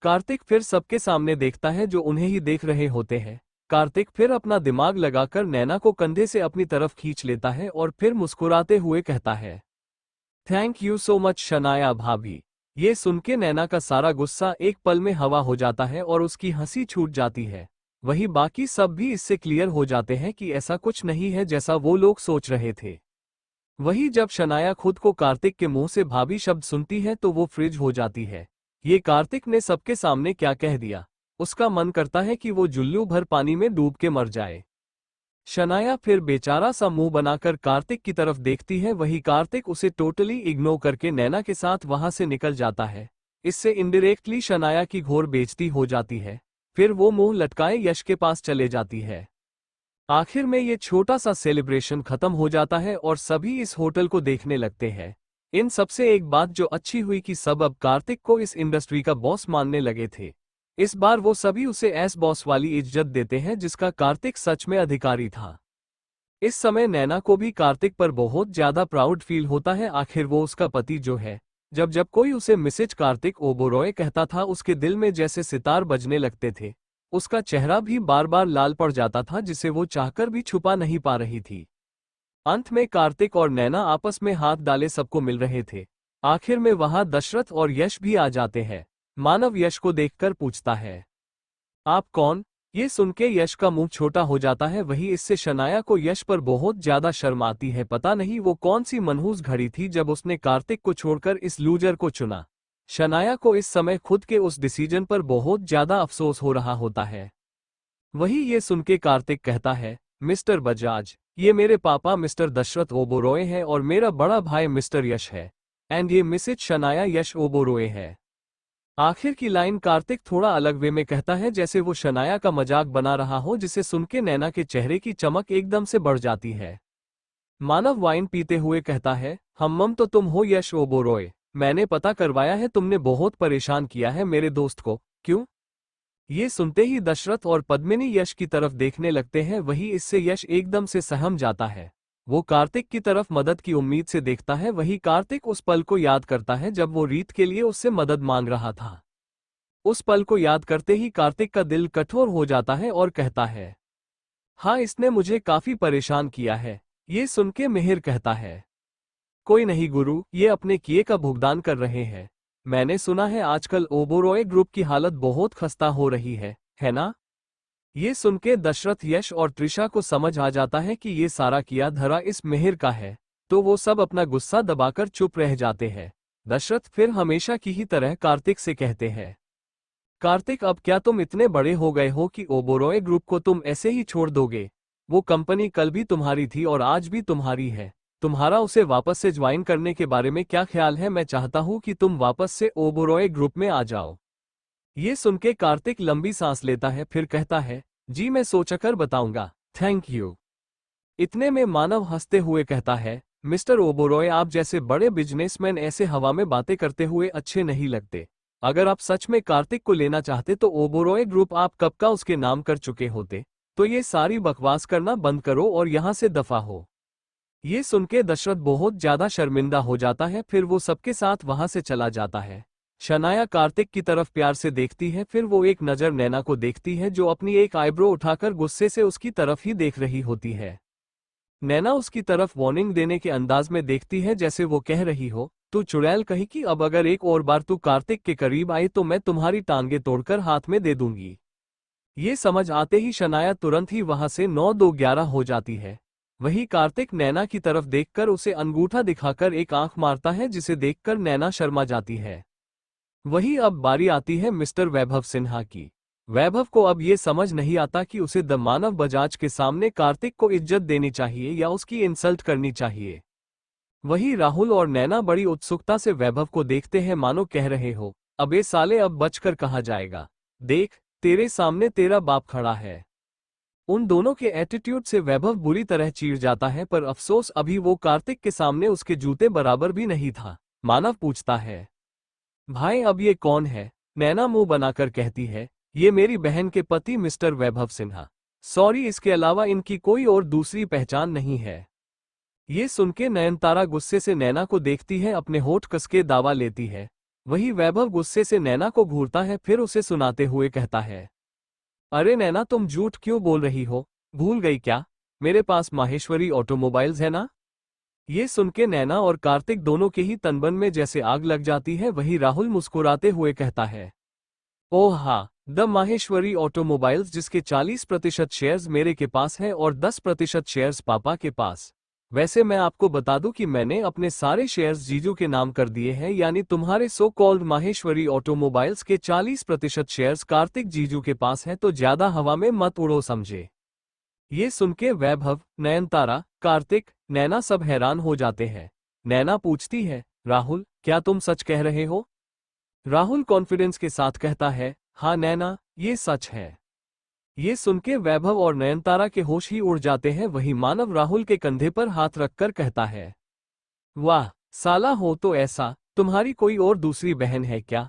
कार्तिक फिर सबके सामने देखता है जो उन्हें ही देख रहे होते हैं। कार्तिक फिर अपना दिमाग लगाकर नैना को कंधे से अपनी तरफ खींच लेता है और फिर मुस्कुराते हुए कहता है, thank you so much Shanaya भाभी। ये सुन के नैना का सारा गुस्सा एक पल में हवा हो जाता है और उसकी हंसी छूट जाती है। वही बाकी सब भी इससे क्लियर हो जाते हैं कि ऐसा कुछ नहीं है जैसा वो लोग सोच रहे थे। वही जब शनाया खुद को कार्तिक के मुंह से भाभी शब्द सुनती है तो वो फ्रिज हो जाती है। ये कार्तिक ने सबके सामने क्या कह दिया। उसका मन करता है कि वो जुल्लू भर पानी में डूब के मर जाए। शनाया फिर बेचारा सा मुंह बनाकर कार्तिक की तरफ देखती है। वही कार्तिक उसे टोटली इग्नोर करके नैना के साथ वहां से निकल जाता है। इससे इनडायरेक्टली शनाया की घोर बेइज्जती हो जाती है। फिर वो मुंह लटकाए यश के पास चले जाती है। आखिर में ये छोटा सा सेलिब्रेशन खत्म हो जाता है और सभी इस होटल को देखने लगते हैं। इन सबसे एक बात जो अच्छी हुई कि सब अब कार्तिक को इस इंडस्ट्री का बॉस मानने लगे थे। इस बार वो सभी उसे एस बॉस वाली इज्जत देते हैं जिसका कार्तिक सच में अधिकारी था। इस समय नैना को भी कार्तिक पर बहुत ज्यादा प्राउड फील होता है। आखिर वो उसका पति जो है। जब जब कोई उसे मिसेज कार्तिक ओबोरॉय कहता था उसके दिल में जैसे सितार बजने लगते थे। उसका चेहरा भी बार बार लाल पड़ जाता था जिसे वो चाहकर भी छुपा नहीं पा रही थी। अंत में कार्तिक और नैना आपस में हाथ डाले सबको मिल रहे थे। आखिर में वहां दशरथ और यश भी आ जाते हैं। मानव यश को देखकर पूछता है, आप कौन? ये सुन के यश का मुंह छोटा हो जाता है। वही इससे शनाया को यश पर बहुत ज्यादा शर्म आती है। पता नहीं वो कौन सी मनहूस घड़ी थी जब उसने कार्तिक को छोड़कर इस लूजर को चुना। शनाया को इस समय खुद के उस डिसीजन पर बहुत ज्यादा अफसोस हो रहा होता है। वही ये सुन के कार्तिक कहता है, मिस्टर बजाज, ये मेरे पापा मिस्टर दशरथ ओबोरॉय हैं और मेरा बड़ा भाई मिस्टर यश है। एंड ये मिसेज शनाया यश ओबोरॉय है। आखिर की लाइन कार्तिक थोड़ा अलग वे में कहता है जैसे वो शनाया का मजाक बना रहा हो, जिसे सुन के नैना के चेहरे की चमक एकदम से बढ़ जाती है। मानव वाइन पीते हुए कहता है, हम्मम तो तुम हो यश ओबोरॉय। मैंने पता करवाया है, तुमने बहुत परेशान किया है मेरे दोस्त को। क्यों? ये सुनते ही दशरथ और पद्मिनी यश की तरफ देखने लगते हैं। वही इससे यश एकदम से सहम जाता है। वो कार्तिक की तरफ मदद की उम्मीद से देखता है। वही कार्तिक उस पल को याद करता है जब वो रीत के लिए उससे मदद मांग रहा था। उस पल को याद करते ही कार्तिक का दिल कठोर हो जाता है और कहता है, हाँ इसने मुझे काफी परेशान किया है। ये सुन के मिहिर कहता है, कोई नहीं गुरु, ये अपने किए का भुगतान कर रहे हैं। मैंने सुना है आजकल ओबोरॉय ग्रुप की हालत बहुत खस्ता हो रही है ना? ये सुन के दशरथ यश और त्रिशा को समझ आ जाता है कि ये सारा किया धरा इस मिहिर का है। तो वो सब अपना गुस्सा दबाकर चुप रह जाते हैं। दशरथ फिर हमेशा की ही तरह कार्तिक से कहते हैं, कार्तिक अब क्या तुम इतने बड़े हो गए हो कि ओबोरॉय ग्रुप को तुम ऐसे ही छोड़ दोगे? वो कंपनी कल भी तुम्हारी थी और आज भी तुम्हारी है। तुम्हारा उसे वापस से ज्वाइन करने के बारे में क्या ख्याल है? मैं चाहता हूं कि तुम वापस से ओबोरॉय ग्रुप में आ जाओ। ये सुन के कार्तिक लंबी सांस लेता है, फिर कहता है, जी मैं सोचकर बताऊंगा, थैंक यू। इतने में मानव हंसते हुए कहता है, मिस्टर ओबोरॉय आप जैसे बड़े बिजनेसमैन ऐसे हवा में बातें करते हुए अच्छे नहीं लगते। अगर आप सच में कार्तिक को लेना चाहते तो ओबोरॉय ग्रुप आप कब का उसके नाम कर चुके होते। तो ये सारी बकवास करना बंद करो और यहाँ से दफा हो। ये सुन के दशरथ बहुत ज्यादा शर्मिंदा हो जाता है। फिर वो सबके साथ वहां से चला जाता है। शनाया कार्तिक की तरफ प्यार से देखती है, फिर वो एक नज़र नैना को देखती है जो अपनी एक आईब्रो उठाकर गुस्से से उसकी तरफ ही देख रही होती है। नैना उसकी तरफ वार्निंग देने के अंदाज में देखती है जैसे वो कह रही हो, तू चुड़ैल कहीं कि अब अगर एक और बार तू कार्तिक के करीब आई तो मैं तुम्हारी टांगे तोड़कर हाथ में दे दूंगी। ये समझ आते ही शनाया तुरंत ही वहां से 9-2-11 हो जाती है। वही कार्तिक नैना की तरफ देखकर उसे अंगूठा दिखाकर एक आंख मारता है जिसे देखकर नैना शर्मा जाती है। वही अब बारी आती है मिस्टर वैभव सिन्हा की। वैभव को अब ये समझ नहीं आता कि उसे द मानव बजाज के सामने कार्तिक को इज्जत देनी चाहिए या उसकी इंसल्ट करनी चाहिए। वही राहुल और नैना बड़ी उत्सुकता से वैभव को देखते हैं, मानो कह रहे हो, अबे साले अब बचकर कहाँ जाएगा, देख तेरे सामने तेरा बाप खड़ा है। उन दोनों के एटीट्यूड से वैभव बुरी तरह चीर जाता है, पर अफसोस अभी वो कार्तिक के सामने उसके जूते बराबर भी नहीं था। मानव पूछता है, भाई अब ये कौन है? नैना मुंह बनाकर कहती है, ये मेरी बहन के पति मिस्टर वैभव सिन्हा। सॉरी, इसके अलावा इनकी कोई और दूसरी पहचान नहीं है। ये सुनके नयनतारा गुस्से से नैना को देखती है, अपने होठ कसके दावा लेती है। वही वैभव गुस्से से नैना को घूरता है, फिर उसे सुनाते हुए कहता है, अरे नैना, तुम झूठ क्यों बोल रही हो? भूल गई क्या? मेरे पास माहेश्वरी ऑटोमोबाइल्स है ना? ये सुनके नैना और कार्तिक दोनों के ही तनबन में जैसे आग लग जाती है। वही राहुल मुस्कुराते हुए कहता है, ओह हाँ, द माहेश्वरी ऑटोमोबाइल्स, जिसके 40% शेयर्स मेरे के पास है और 10% शेयर्स पापा के पास। वैसे मैं आपको बता दूं कि मैंने अपने सारे शेयर्स जीजू के नाम कर दिए हैं, यानी तुम्हारे सो कॉल्ड माहेश्वरी ऑटोमोबाइल्स के 40% शेयर्स कार्तिक जीजू के पास हैं, तो ज्यादा हवा में मत उड़ो, समझे? ये सुनके वैभव, नयनतारा, कार्तिक, नैना सब हैरान हो जाते हैं। नैना पूछती है, राहुल, क्या तुम सच कह रहे हो? राहुल कॉन्फिडेंस के साथ कहता है, हाँ नैना, ये सच है। ये सुनके वैभव और नयनतारा के होश ही उड़ जाते हैं। वही मानव राहुल के कंधे पर हाथ रखकर कहता है, वाह साला, हो तो ऐसा, तुम्हारी कोई और दूसरी बहन है क्या?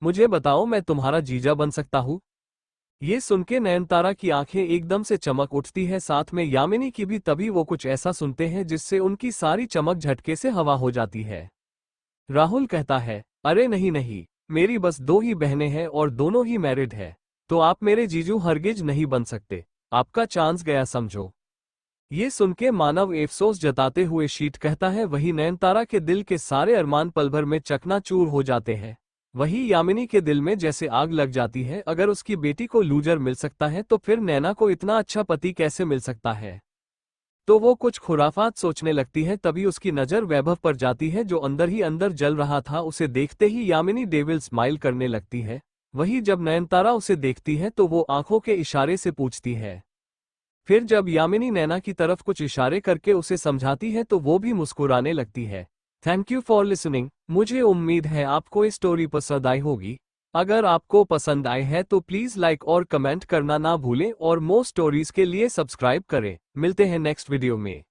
मुझे बताओ, मैं तुम्हारा जीजा बन सकता हूँ? ये सुनके नयनतारा की आंखें एकदम से चमक उठती है, साथ में यामिनी की भी। तभी वो कुछ ऐसा सुनते हैं जिससे उनकी सारी चमक झटके से हवा हो जाती है। राहुल कहता है, अरे नहीं नहीं, मेरी बस 2 ही बहनें हैं और दोनों ही मैरिड है, तो आप मेरे जीजू हरगिज नहीं बन सकते। आपका चांस गया, समझो। ये सुनके मानव अफसोस जताते हुए शीट कहता है। वही नयनतारा के दिल के सारे अरमान पल भर में चकनाचूर हो जाते हैं। वही यामिनी के दिल में जैसे आग लग जाती है। अगर उसकी बेटी को लूजर मिल सकता है तो फिर नैना को इतना अच्छा पति कैसे मिल सकता है? तो वो कुछ खुराफात सोचने लगती है। तभी उसकी नज़र वैभव पर जाती है, जो अंदर ही अंदर जल रहा था। उसे देखते ही यामिनी डेविल स्माइल करने लगती है। वही जब नयनतारा उसे देखती है तो वो आंखों के इशारे से पूछती है। फिर जब यामिनी नैना की तरफ कुछ इशारे करके उसे समझाती है तो वो भी मुस्कुराने लगती है। Thank you for listening. मुझे उम्मीद है आपको ये स्टोरी पसंद आई होगी। अगर आपको पसंद आए है तो प्लीज़ लाइक और कमेंट करना ना भूलें और मोर स्टोरीज के लिए सब्सक्राइब करें। मिलते हैं नेक्स्ट वीडियो में।